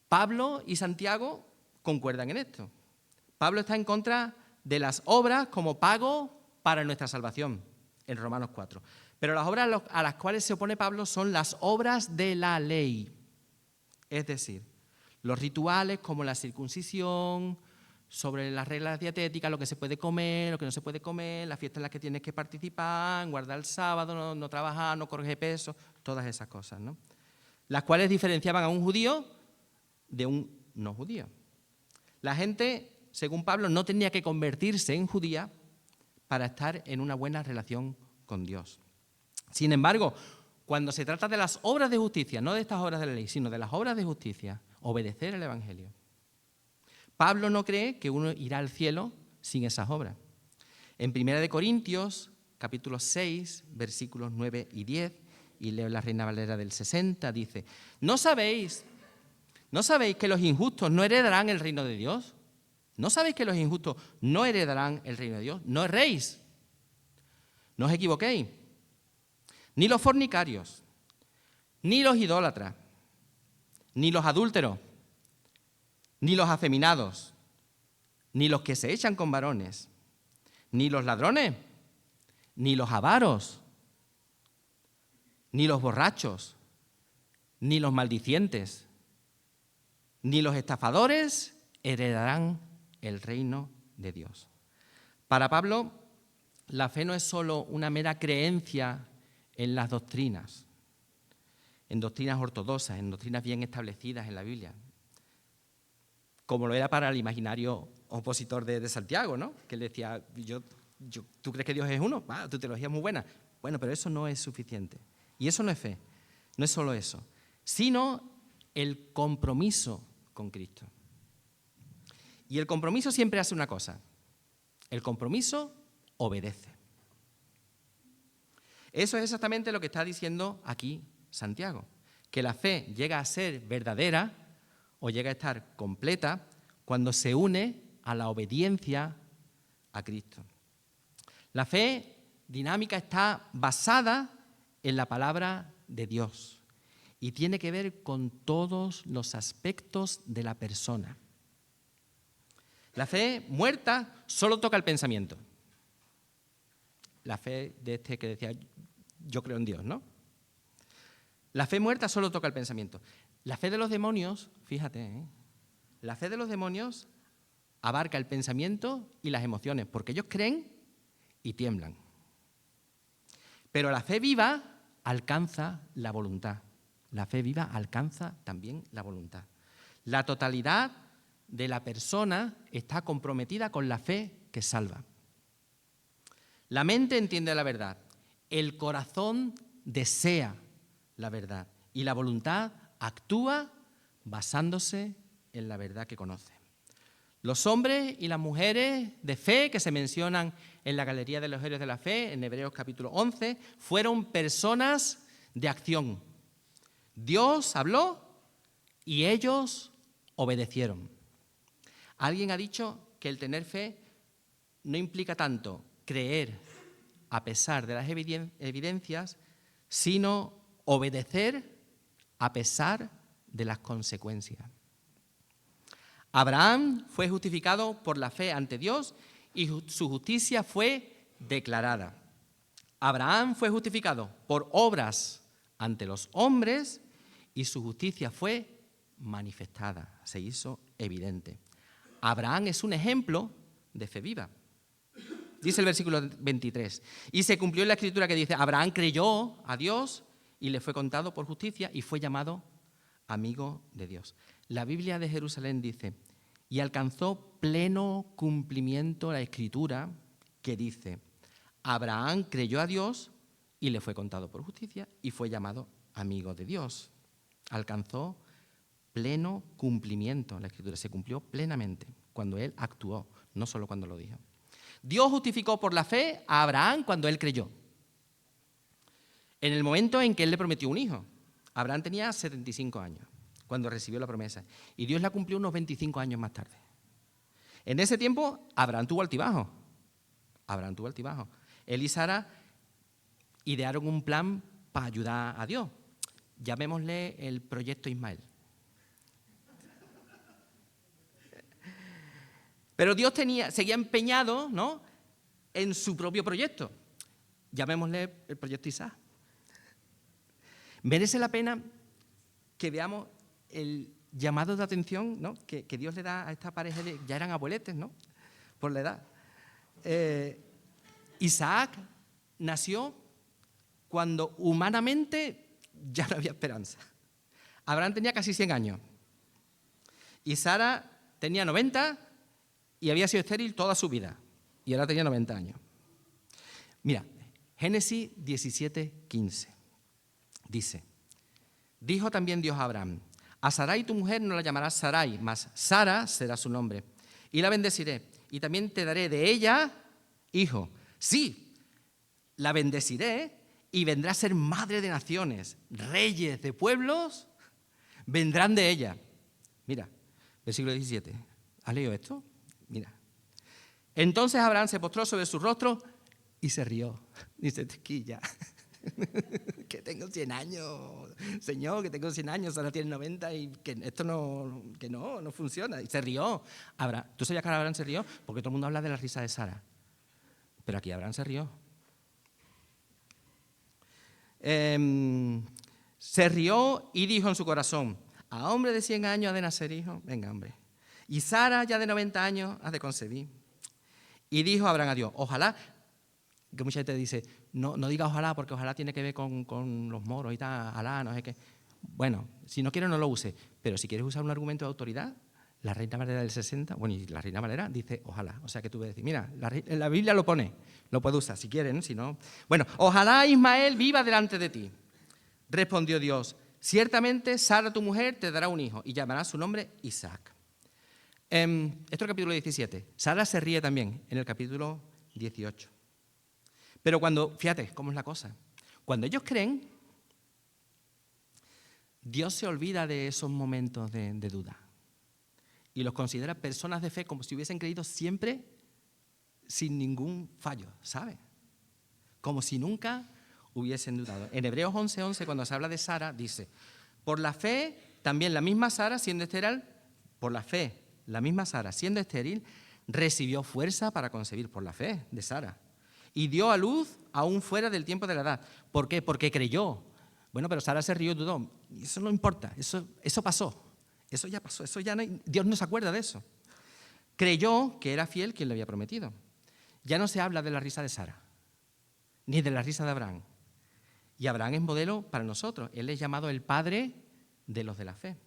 A: Pablo y Santiago concuerdan en esto. Pablo está en contra de las obras como pago para nuestra salvación, en Romanos 4. Pero las obras a las cuales se opone Pablo son las obras de la ley. Es decir, los rituales como la circuncisión, sobre las reglas dietéticas, lo que se puede comer, lo que no se puede comer, las fiestas en las que tienes que participar, guardar el sábado, no trabajar, no corregir peso, todas esas cosas, ¿no? Las cuales diferenciaban a un judío de un no judío. La gente, según Pablo, no tenía que convertirse en judía para estar en una buena relación con Dios. Sin embargo, cuando se trata de las obras de justicia, no de estas obras de la ley, sino de las obras de justicia, obedecer el Evangelio, Pablo no cree que uno irá al cielo sin esas obras. En 1 Corintios, capítulo 6, versículos 9 y 10, y leo la Reina Valera del 60, dice: ¿No sabéis que los injustos no heredarán el reino de Dios? ¿No sabéis que los injustos no heredarán el reino de Dios? No erréis, no os equivoquéis. Ni los fornicarios, ni los idólatras, ni los adúlteros, ni los afeminados, ni los que se echan con varones, ni los ladrones, ni los avaros, ni los borrachos, ni los maldicientes, ni los estafadores heredarán el reino de Dios. Para Pablo, la fe no es solo una mera creencia en las doctrinas, en doctrinas ortodoxas, en doctrinas bien establecidas en la Biblia, como lo era para el imaginario opositor de Santiago, ¿no? Que él decía: ¿tú crees que Dios es uno? Tu teología es muy buena. Bueno, pero eso no es suficiente. Y eso no es fe, no es solo eso, sino el compromiso con Cristo. Y el compromiso siempre hace una cosa: el compromiso obedece. Eso es exactamente lo que está diciendo aquí Santiago, que la fe llega a ser verdadera o llega a estar completa cuando se une a la obediencia a Cristo. La fe dinámica está basada en la palabra de Dios y tiene que ver con todos los aspectos de la persona. La fe muerta solo toca el pensamiento. La fe de este que decía: yo creo en Dios, ¿no? La fe muerta solo toca el pensamiento. La fe de los demonios, fíjate, La fe de los demonios abarca el pensamiento y las emociones, porque ellos creen y tiemblan. Pero la fe viva alcanza la voluntad. La fe viva alcanza también la voluntad. La totalidad de la persona está comprometida con la fe que salva. La mente entiende la verdad, el corazón desea la verdad y la voluntad actúa basándose en la verdad que conoce. Los hombres y las mujeres de fe que se mencionan en la Galería de los Héroes de la Fe, en Hebreos capítulo 11, fueron personas de acción. Dios habló y ellos obedecieron. Alguien ha dicho que el tener fe no implica tanto creer a pesar de las evidencias, sino obedecer a pesar de las consecuencias. Abraham fue justificado por la fe ante Dios y su justicia fue declarada. Abraham fue justificado por obras ante los hombres y su justicia fue manifestada, se hizo evidente. Abraham es un ejemplo de fe viva. Dice el versículo 23, y se cumplió la escritura que dice, Abraham creyó a Dios y le fue contado por justicia y fue llamado amigo de Dios. La Biblia de Jerusalén dice, y alcanzó pleno cumplimiento la escritura que dice, Abraham creyó a Dios y le fue contado por justicia y fue llamado amigo de Dios. Alcanzó pleno cumplimiento la escritura, se cumplió plenamente cuando él actuó, no solo cuando lo dijo. Dios justificó por la fe a Abraham cuando él creyó. En el momento en que él le prometió un hijo, Abraham tenía 75 años cuando recibió la promesa y Dios la cumplió unos 25 años más tarde. En ese tiempo, Abraham tuvo altibajo. Él y Sara idearon un plan para ayudar a Dios. Llamémosle el proyecto Ismael. Pero Dios seguía empeñado, ¿no?, en su propio proyecto. Llamémosle el proyecto Isaac. Merece la pena que veamos el llamado de atención, ¿no?, que Dios le da a esta pareja, ya eran abueletes, ¿no?, por la edad. Isaac nació cuando humanamente ya no había esperanza. Abraham tenía casi 100 años y Sara tenía 90 y había sido estéril toda su vida y ahora tenía 90 años. Mira, Génesis 17:15 dice, dijo también Dios a Abraham, a Sarai tu mujer no la llamarás Sarai, mas Sara será su nombre, y la bendeciré, y también te daré de ella hijo. Sí, la bendeciré y vendrá a ser madre de naciones, reyes de pueblos vendrán de ella. Mira, versículo 17. ¿Has leído esto? Mira. Entonces Abraham se postró sobre su rostro y se rió. Dice, tequilla, que tengo 100 años, Señor, que tengo 100 años, ahora tiene 90 y que esto no funciona. Y se rió. ¿Tú sabías que Abraham se rió? Porque todo el mundo habla de la risa de Sara. Pero aquí Abraham se rió. Se rió y dijo en su corazón, a hombre de 100 años ha de nacer hijo. Venga, hombre. Y Sara, ya de 90 años, ha de concebir. Y dijo Abraham a Dios, ojalá, que mucha gente dice, no diga ojalá, porque ojalá tiene que ver con los moros y tal, ojalá, no sé qué. Bueno, si no quieres no lo use, pero si quieres usar un argumento de autoridad, la Reina Valera del 60, bueno, y la Reina Valera dice ojalá. O sea que tú puedes decir, mira, la Biblia lo pone, lo puedes usar si quieren, ¿no? Si no. Bueno, ojalá Ismael viva delante de ti. Respondió Dios, ciertamente Sara tu mujer te dará un hijo y llamará su nombre Isaac. Esto es el capítulo 17. Sara se ríe también en el capítulo 18. Pero fíjate cómo es la cosa, cuando ellos creen, Dios se olvida de esos momentos de duda y los considera personas de fe como si hubiesen creído siempre sin ningún fallo, ¿sabes? Como si nunca hubiesen dudado. En Hebreos 11:11, cuando se habla de Sara, dice, por la fe, también la misma Sara, siendo estéril, por la fe, la misma Sara, siendo estéril, recibió fuerza para concebir por la fe de Sara. Y dio a luz aún fuera del tiempo de la edad. ¿Por qué? Porque creyó. Bueno, pero Sara se rió y dudó. Eso no importa, eso pasó. Eso ya pasó, eso ya Dios no se acuerda de eso. Creyó que era fiel quien le había prometido. Ya no se habla de la risa de Sara, ni de la risa de Abraham. Y Abraham es modelo para nosotros. Él es llamado el padre de los de la fe.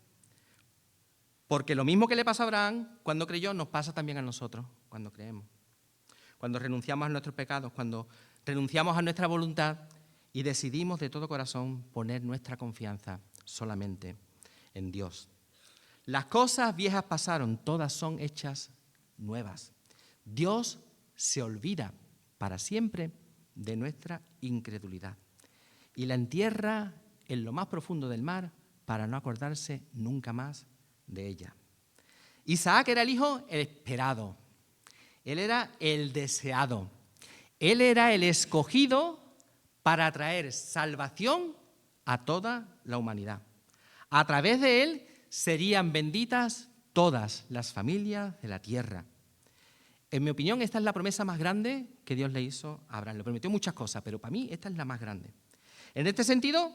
A: Porque lo mismo que le pasó a Abraham cuando creyó, nos pasa también a nosotros cuando creemos. Cuando renunciamos a nuestros pecados, cuando renunciamos a nuestra voluntad y decidimos de todo corazón poner nuestra confianza solamente en Dios. Las cosas viejas pasaron, todas son hechas nuevas. Dios se olvida para siempre de nuestra incredulidad y la entierra en lo más profundo del mar para no acordarse nunca más de ella. Isaac era el hijo esperado, él era el deseado, él era el escogido para traer salvación a toda la humanidad. A través de él serían benditas todas las familias de la tierra. En mi opinión, esta es la promesa más grande que Dios le hizo a Abraham. Le prometió muchas cosas, pero para mí esta es la más grande. En este sentido,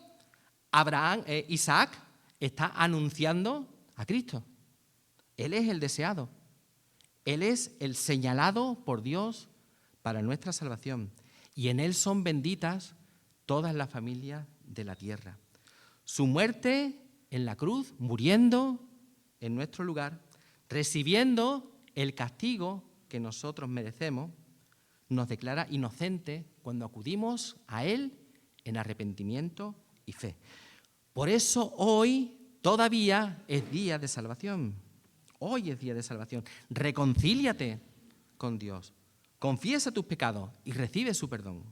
A: Isaac está anunciando a Cristo. Él es el deseado. Él es el señalado por Dios para nuestra salvación. Y en él son benditas todas las familias de la tierra. Su muerte en la cruz, muriendo en nuestro lugar, recibiendo el castigo que nosotros merecemos, nos declara inocentes cuando acudimos a Él en arrepentimiento y fe. Por eso hoy todavía es día de salvación. Hoy es día de salvación. Reconcíliate con Dios. Confiesa tus pecados y recibe su perdón.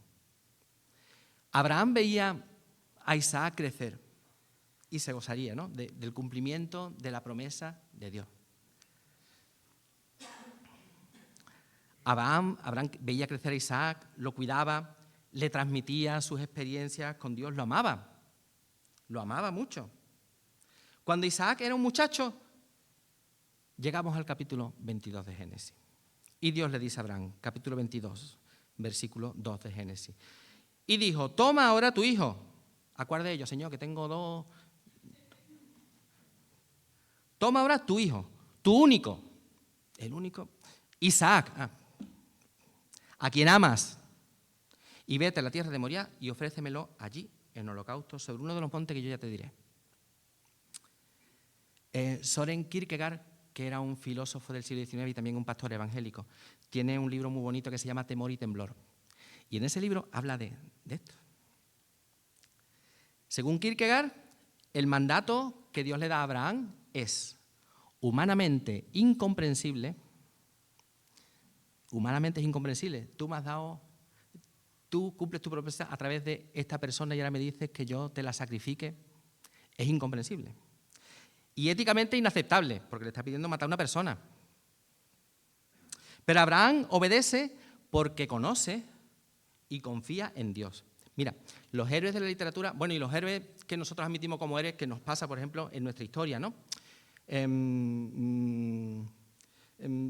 A: Abraham veía a Isaac crecer y se gozaría, ¿no?, del cumplimiento de la promesa de Dios. Abraham veía crecer a Isaac, lo cuidaba, le transmitía sus experiencias con Dios, lo amaba mucho. Cuando Isaac era un muchacho, llegamos al capítulo 22 de Génesis. Y Dios le dice a Abraham, capítulo 22, versículo 2 de Génesis. Y dijo, toma ahora tu hijo. Acuérdate de ello, Señor, que tengo dos. Toma ahora tu hijo, tu único, el único, Isaac, a quien amas, y vete a la tierra de Moriah y ofrécemelo allí en holocausto sobre uno de los montes que yo ya te diré. Søren Kierkegaard, que era un filósofo del siglo XIX y también un pastor evangélico, tiene un libro muy bonito que se llama Temor y Temblor. Y en ese libro habla de esto. Según Kierkegaard, el mandato que Dios le da a Abraham es humanamente incomprensible. Humanamente es incomprensible. Tú cumples tu promesa a través de esta persona y ahora me dices que yo te la sacrifique. Es incomprensible. Y éticamente inaceptable, porque le está pidiendo matar a una persona. Pero Abraham obedece porque conoce y confía en Dios. Mira, los héroes de la literatura, bueno, y los héroes que nosotros admitimos como héroes, que nos pasa, por ejemplo, en nuestra historia, ¿no?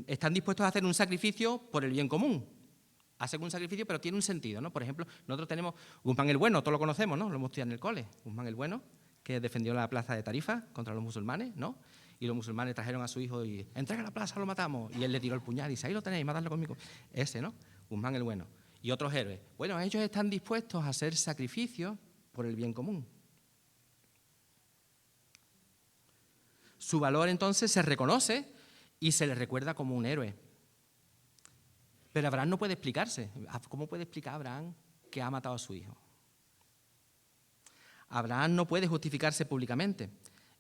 A: Están dispuestos a hacer un sacrificio por el bien común. Hacen un sacrificio, pero tiene un sentido, ¿no? Por ejemplo, nosotros tenemos Guzmán el Bueno, todos lo conocemos, ¿no? Lo hemos estudiado en el cole. Guzmán el Bueno, que defendió la plaza de Tarifa contra los musulmanes, ¿no? Y los musulmanes trajeron a su hijo y entrega la plaza, lo matamos. Y él le tiró el puñal y dice, ahí lo tenéis, matadlo conmigo. Ese, ¿no? Guzmán el Bueno. Y otros héroes. Bueno, ellos están dispuestos a hacer sacrificios por el bien común. Su valor entonces se reconoce y se le recuerda como un héroe. Pero Abraham no puede explicarse. ¿Cómo puede explicar Abraham que ha matado a su hijo? Abraham no puede justificarse públicamente.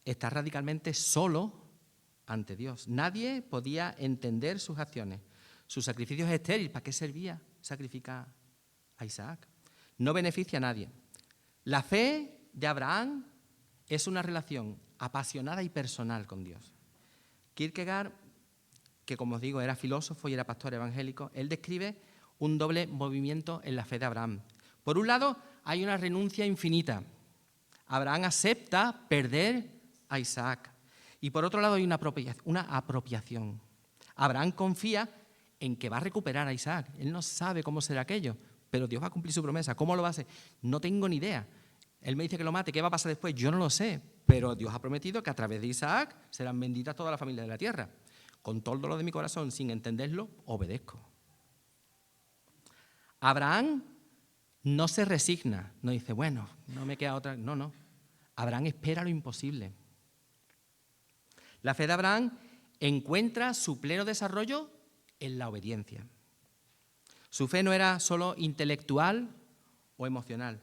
A: Está radicalmente solo ante Dios. Nadie podía entender sus acciones. Su sacrificio es estéril. ¿Para qué servía sacrificar a Isaac? No beneficia a nadie. La fe de Abraham es una relación apasionada y personal con Dios. Kierkegaard, que como os digo era filósofo y era pastor evangélico, él describe un doble movimiento en la fe de Abraham. Por un lado, hay una renuncia infinita. Abraham acepta perder a Isaac. Y por otro lado hay una apropiación. Abraham confía en que va a recuperar a Isaac. Él no sabe cómo será aquello, pero Dios va a cumplir su promesa. ¿Cómo lo va a hacer? No tengo ni idea. Él me dice que lo mate, ¿qué va a pasar después? Yo no lo sé, pero Dios ha prometido que a través de Isaac serán benditas todas las familias de la tierra. Con todo el dolor de mi corazón, sin entenderlo, obedezco. Abraham no se resigna, no dice, bueno, no me queda otra. No. Abraham espera lo imposible. La fe de Abraham encuentra su pleno desarrollo en la obediencia. Su fe no era solo intelectual o emocional.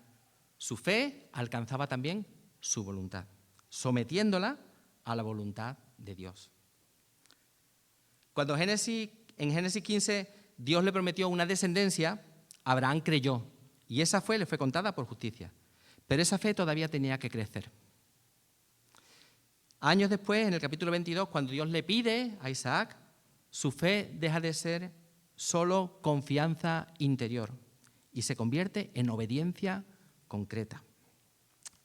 A: Su fe alcanzaba también su voluntad, sometiéndola a la voluntad de Dios. Cuando en Génesis 15 Dios le prometió una descendencia, Abraham creyó y esa fe le fue contada por justicia. Pero esa fe todavía tenía que crecer. Años después, en el capítulo 22, cuando Dios le pide a Isaac, su fe deja de ser solo confianza interior y se convierte en obediencia concreta.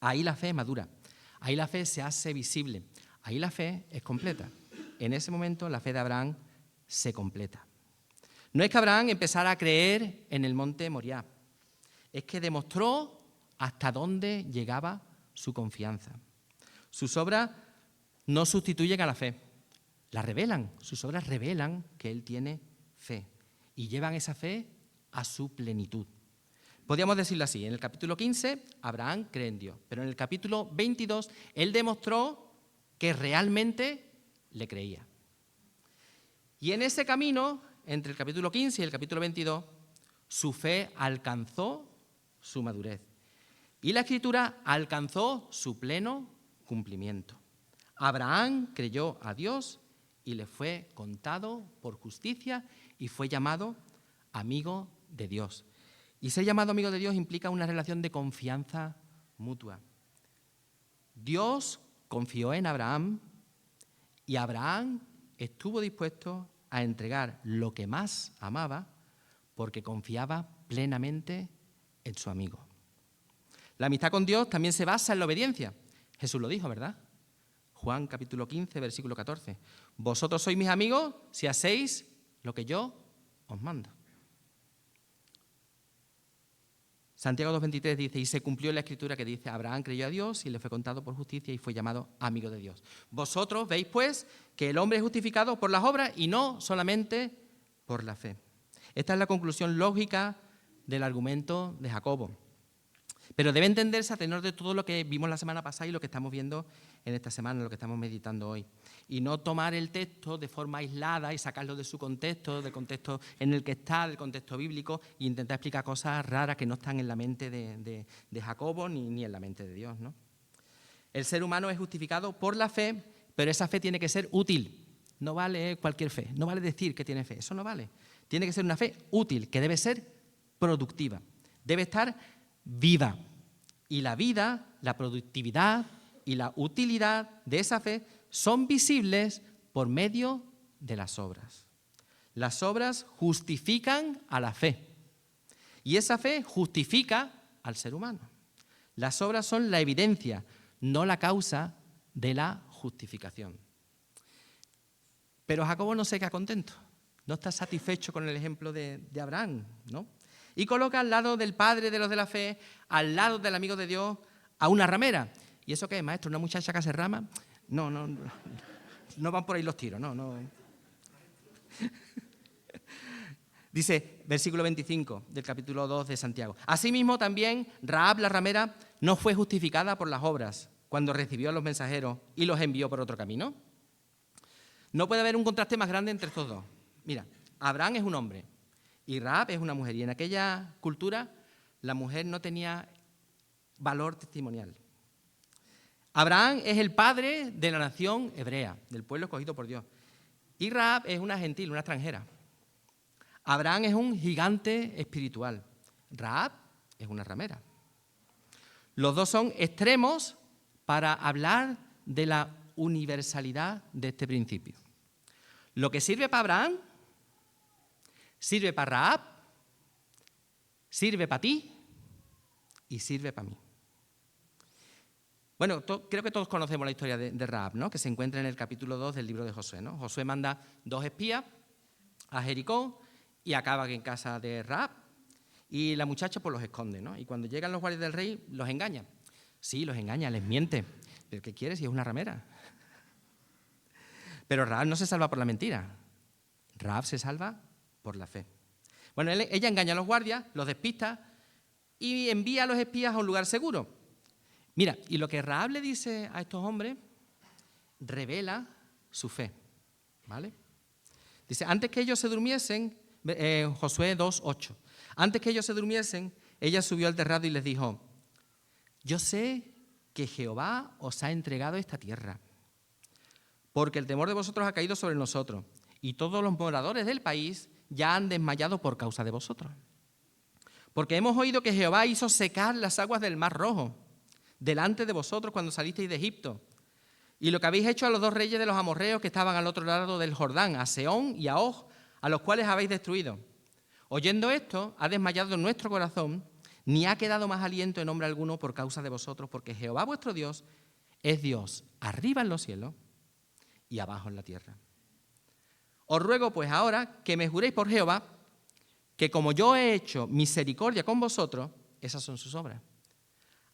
A: Ahí la fe madura, ahí la fe se hace visible, ahí la fe es completa. En ese momento la fe de Abraham se completa. No es que Abraham empezara a creer en el monte Moriah, es que demostró hasta dónde llegaba su confianza. Sus obras no sustituyen a la fe, la revelan, sus obras revelan que él tiene fe y llevan esa fe a su plenitud. Podríamos decirlo así, en el capítulo 15 Abraham cree en Dios, pero en el capítulo 22 él demostró que realmente le creía. Y en ese camino, entre el capítulo 15 y el capítulo 22, su fe alcanzó su madurez y la Escritura alcanzó su pleno cumplimiento. Abraham creyó a Dios y le fue contado por justicia y fue llamado amigo de Dios. Y ser llamado amigo de Dios implica una relación de confianza mutua. Dios confió en Abraham y Abraham estuvo dispuesto a entregar lo que más amaba porque confiaba plenamente en su amigo. La amistad con Dios también se basa en la obediencia. Jesús lo dijo, ¿verdad? Juan capítulo 15, versículo 14. Vosotros sois mis amigos si hacéis lo que yo os mando. Santiago 2:23 dice, y se cumplió la escritura que dice, Abraham creyó a Dios y le fue contado por justicia y fue llamado amigo de Dios. Vosotros veis pues que el hombre es justificado por las obras y no solamente por la fe. Esta es la conclusión lógica del argumento de Jacobo. Pero debe entenderse a tenor de todo lo que vimos la semana pasada y lo que estamos viendo en esta semana, lo que estamos meditando hoy. Y no tomar el texto de forma aislada y sacarlo de su contexto, del contexto en el que está, del contexto bíblico, e intentar explicar cosas raras que no están en la mente de Jacobo ni en la mente de Dios, ¿no? El ser humano es justificado por la fe, pero esa fe tiene que ser útil. No vale cualquier fe, no vale decir que tiene fe, eso no vale. Tiene que ser una fe útil, que debe ser productiva, debe estar viva. Y la vida, la productividad y la utilidad de esa fe son visibles por medio de las obras. Las obras justifican a la fe y esa fe justifica al ser humano. Las obras son la evidencia, no la causa de la justificación. Pero Jacobo no se queda contento, no está satisfecho con el ejemplo de Abraham, ¿no? Y coloca al lado del padre de los de la fe, al lado del amigo de Dios, a una ramera. ¿Y eso qué es, maestro? ¿Una muchacha que hace rama? No van por ahí los tiros, no. Dice, versículo 25 del capítulo 2 de Santiago. Asimismo también Rahab la ramera no fue justificada por las obras cuando recibió a los mensajeros y los envió por otro camino. No puede haber un contraste más grande entre estos dos. Mira, Abraham es un hombre y Rahab es una mujer. Y en aquella cultura la mujer no tenía valor testimonial. Abraham es el padre de la nación hebrea, del pueblo escogido por Dios. Y Rahab es una gentil, una extranjera. Abraham es un gigante espiritual. Rahab es una ramera. Los dos son extremos para hablar de la universalidad de este principio. Lo que sirve para Abraham, sirve para Rahab, sirve para ti y sirve para mí. Bueno, creo que todos conocemos la historia de Rahab, ¿no? Que se encuentra en el capítulo 2 del libro de Josué, ¿no? Josué manda 2 espías a Jericó y acaba en casa de Rahab. Y la muchacha pues los esconde, ¿no? Y cuando llegan los guardias del rey, los engaña. Sí, los engaña, les miente. ¿Pero qué quiere si es una ramera? Pero Rahab no se salva por la mentira. Rahab se salva por la fe. Bueno, ella engaña a los guardias, los despista y envía a los espías a un lugar seguro. Mira, y lo que Rahab le dice a estos hombres revela su fe, ¿vale? Dice, antes que ellos se durmiesen, Josué 2:8, antes que ellos se durmiesen, ella subió al terrado y les dijo, yo sé que Jehová os ha entregado esta tierra, porque el temor de vosotros ha caído sobre nosotros, y todos los moradores del país ya han desmayado por causa de vosotros. Porque hemos oído que Jehová hizo secar las aguas del Mar Rojo delante de vosotros cuando salisteis de Egipto, y lo que habéis hecho a los 2 reyes de los amorreos que estaban al otro lado del Jordán, a Sehón y a Og, a los cuales habéis destruido. Oyendo esto, ha desmayado nuestro corazón, ni ha quedado más aliento en hombre alguno por causa de vosotros, porque Jehová vuestro Dios es Dios arriba en los cielos y abajo en la tierra. Os ruego pues ahora que me juréis por Jehová, que como yo he hecho misericordia con vosotros, esas son sus obras.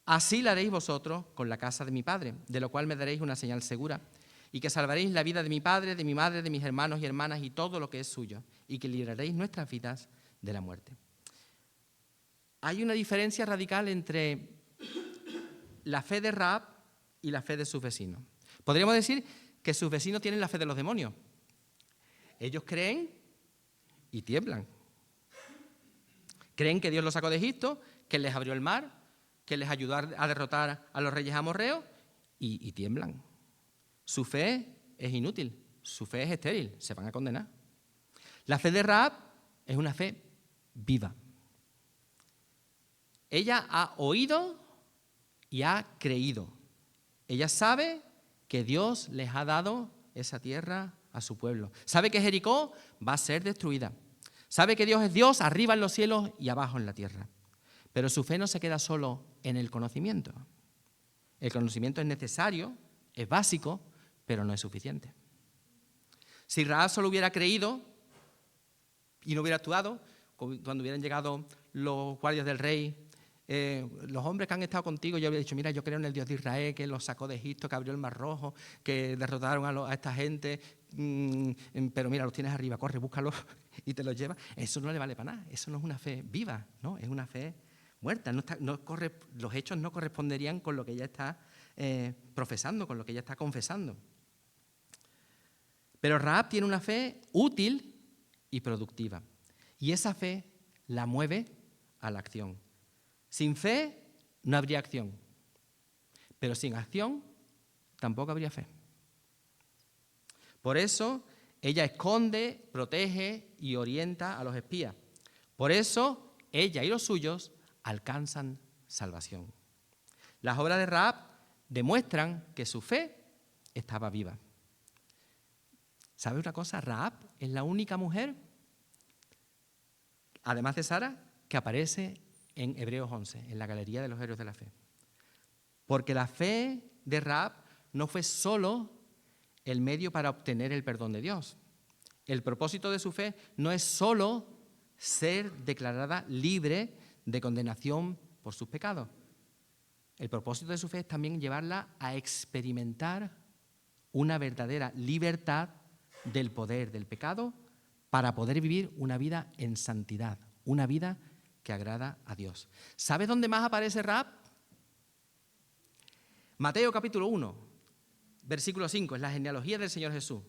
A: Así la haréis vosotros con la casa de mi padre, de lo cual me daréis una señal segura, y que salvaréis la vida de mi padre, de mi madre, de mis hermanos y hermanas y todo lo que es suyo, y que libraréis nuestras vidas de la muerte. Hay una diferencia radical entre la fe de Rahab y la fe de sus vecinos. Podríamos decir que sus vecinos tienen la fe de los demonios. Ellos creen y tiemblan. Creen que Dios los sacó de Egipto, que les abrió el mar, que les ayudó a derrotar a los reyes amorreos y tiemblan. Su fe es inútil, su fe es estéril, se van a condenar. La fe de Rahab es una fe viva. Ella ha oído y ha creído. Ella sabe que Dios les ha dado esa tierra a su pueblo. Sabe que Jericó va a ser destruida. Sabe que Dios es Dios arriba en los cielos y abajo en la tierra. Pero su fe no se queda solo en el conocimiento. El conocimiento es necesario, es básico, pero no es suficiente. Si Rahab solo hubiera creído y no hubiera actuado, cuando hubieran llegado los guardias del rey, los hombres que han estado contigo, yo habría dicho, mira, yo creo en el Dios de Israel, que los sacó de Egipto, que abrió el Mar Rojo, que derrotaron a esta gente, pero mira, los tienes arriba, corre, búscalos y te los llevas. Eso no le vale para nada, eso no es una fe viva, ¿no? Es una fe muerta, los hechos no corresponderían con lo que ella está profesando, con lo que ella está confesando. Pero Rahab tiene una fe útil y productiva, y esa fe la mueve a la acción. Sin fe no habría acción, pero sin acción tampoco habría fe. Por eso ella esconde, protege y orienta a los espías. Por eso ella y los suyos alcanzan salvación. Las obras de Rahab demuestran que su fe estaba viva. ¿Sabe una cosa? Rahab es la única mujer, además de Sara, que aparece en Hebreos 11, en la galería de los héroes de la fe. Porque la fe de Rahab no fue solo el medio para obtener el perdón de Dios. El propósito de su fe no es solo ser declarada libre de condenación por sus pecados. El propósito de su fe es también llevarla a experimentar una verdadera libertad del poder del pecado para poder vivir una vida en santidad, una vida que agrada a Dios. ¿Sabes dónde más aparece Rahab? Mateo capítulo 1, versículo 5, es la genealogía del Señor Jesús.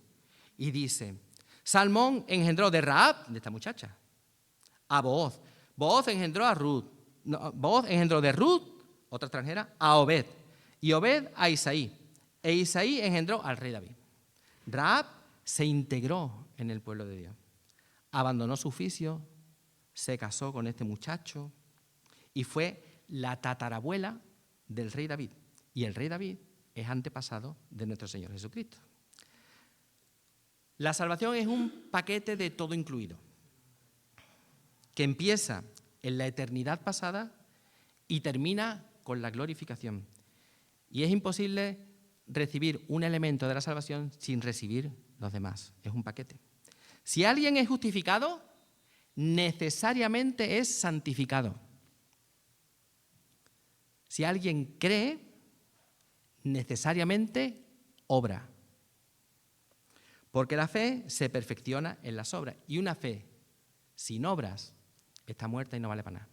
A: Y dice, Salmón engendró de Rahab, de esta muchacha, a Booz. Booz engendró a Ruth. Booz engendró de Ruth, otra extranjera, a Obed. Y Obed a Isaí. E Isaí engendró al rey David. Rahab se integró en el pueblo de Dios. Abandonó su oficio, se casó con este muchacho y fue la tatarabuela del rey David. Y el rey David es antepasado de nuestro Señor Jesucristo. La salvación es un paquete de todo incluido, que empieza en la eternidad pasada y termina con la glorificación. Y es imposible recibir un elemento de la salvación sin recibir los demás. Es un paquete. Si alguien es justificado, necesariamente es santificado. Si alguien cree, necesariamente obra. Porque la fe se perfecciona en las obras. Y una fe sin obras está muerta y no vale para nada.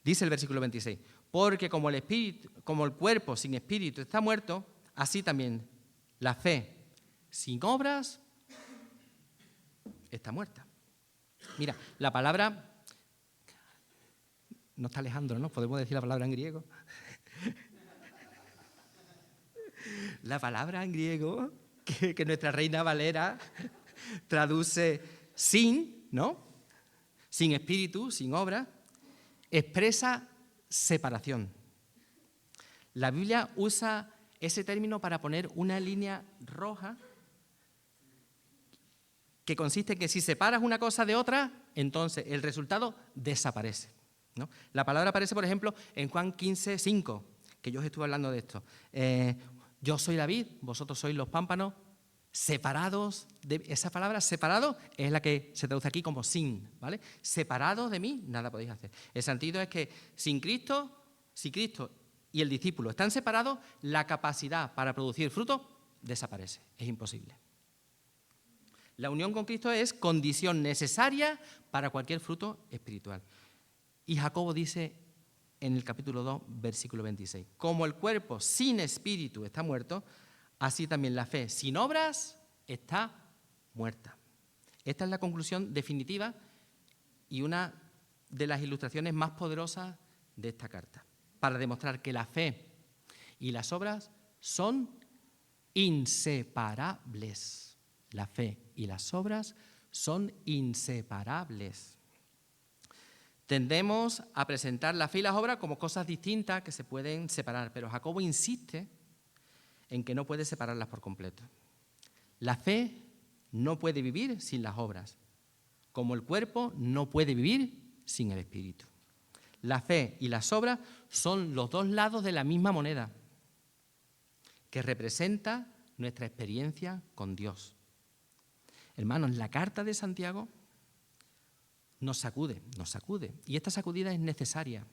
A: Dice el versículo 26, porque como el cuerpo sin espíritu está muerto, así también la fe sin obras está muerta. Mira, la palabra, no está Alejandro, ¿no? Podemos decir la palabra en griego. La palabra en griego que nuestra Reina Valera traduce sin, ¿no? Sin espíritu, sin obra, expresa separación. La Biblia usa ese término para poner una línea roja que consiste en que si separas una cosa de otra, entonces el resultado desaparece, ¿no? La palabra aparece, por ejemplo, en Juan 15, 5, que yo os estuve hablando de esto. Yo soy la vid, vosotros sois los pámpanos, separados. Esa palabra separado es la que se traduce aquí como sin, ¿vale? Separados de mí, nada podéis hacer. El sentido es que sin Cristo, si Cristo y el discípulo están separados, la capacidad para producir fruto desaparece, es imposible. La unión con Cristo es condición necesaria para cualquier fruto espiritual. Y Jacobo dice en el capítulo 2, versículo 26, como el cuerpo sin espíritu está muerto, así también la fe sin obras está muerta. Esta es la conclusión definitiva y una de las ilustraciones más poderosas de esta carta, para demostrar que la fe y las obras son inseparables. La fe y las obras son inseparables. Tendemos a presentar la fe y las obras como cosas distintas que se pueden separar, pero Jacobo insiste en que no puede separarlas por completo. La fe no puede vivir sin las obras, como el cuerpo no puede vivir sin el espíritu. La fe y las obras son los dos lados de la misma moneda, que representa nuestra experiencia con Dios. Hermanos, la carta de Santiago nos sacude. Y esta sacudida es necesaria.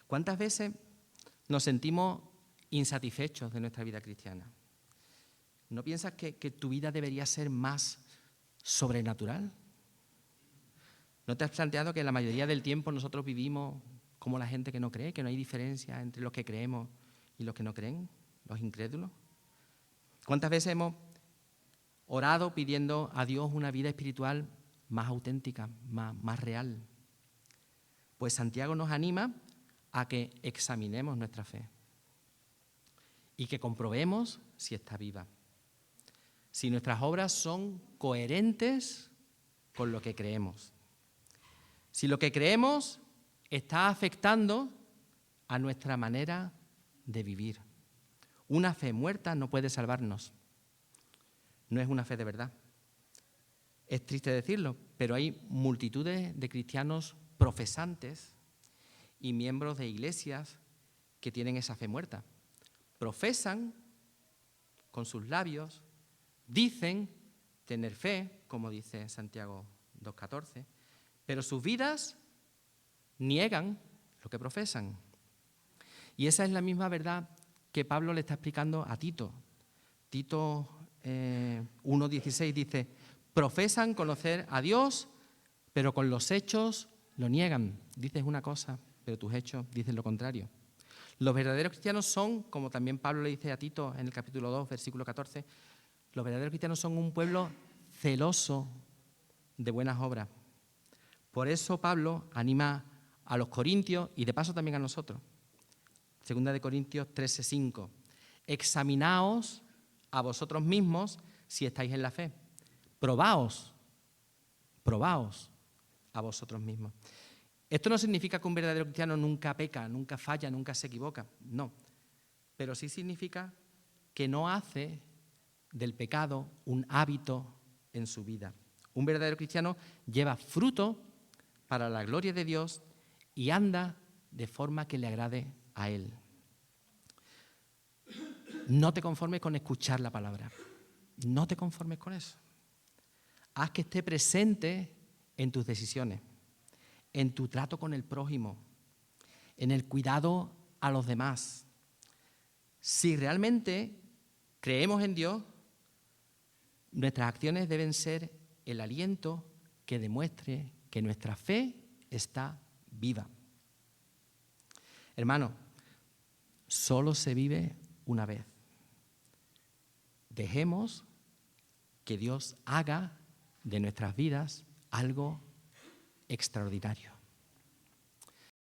A: ¿Cuántas veces nos sentimos insatisfechos de nuestra vida cristiana? ¿No piensas que tu vida debería ser más sobrenatural? ¿No te has planteado que la mayoría del tiempo nosotros vivimos como la gente que no cree, que no hay diferencia entre los que creemos y los que no creen, los incrédulos? ¿Cuántas veces hemos orado pidiendo a Dios una vida espiritual más auténtica, más real? Pues Santiago nos anima a que examinemos nuestra fe y que comprobemos si está viva, si nuestras obras son coherentes con lo que creemos, si lo que creemos está afectando a nuestra manera de vivir. Una fe muerta no puede salvarnos. No es una fe de verdad. Es triste decirlo, pero hay multitudes de cristianos profesantes y miembros de iglesias que tienen esa fe muerta. Profesan con sus labios, dicen tener fe, como dice Santiago 2,14, pero sus vidas niegan lo que profesan. Y esa es la misma verdad que Pablo le está explicando a Tito. Tito 1,16 dice, profesan conocer a Dios, pero con los hechos lo niegan. Dices una cosa, pero tus hechos dicen lo contrario. Los verdaderos cristianos son, como también Pablo le dice a Tito en el capítulo 2, versículo 14, los verdaderos cristianos son un pueblo celoso de buenas obras. Por eso Pablo anima a los corintios y de paso también a nosotros. Segunda de Corintios 13:5. Examinaos a vosotros mismos si estáis en la fe. Probaos a vosotros mismos. Esto no significa que un verdadero cristiano nunca peca, nunca falla, nunca se equivoca. No. Pero sí significa que no hace del pecado un hábito en su vida. Un verdadero cristiano lleva fruto para la gloria de Dios y anda de forma que le agrade a Él. No te conformes con escuchar la palabra. No te conformes con eso. Haz que esté presente en tus decisiones, en tu trato con el prójimo, en el cuidado a los demás. Si realmente creemos en Dios, nuestras acciones deben ser el aliento que demuestre que nuestra fe está viva. Hermano, solo se vive una vez. Dejemos que Dios haga de nuestras vidas algo extraordinario.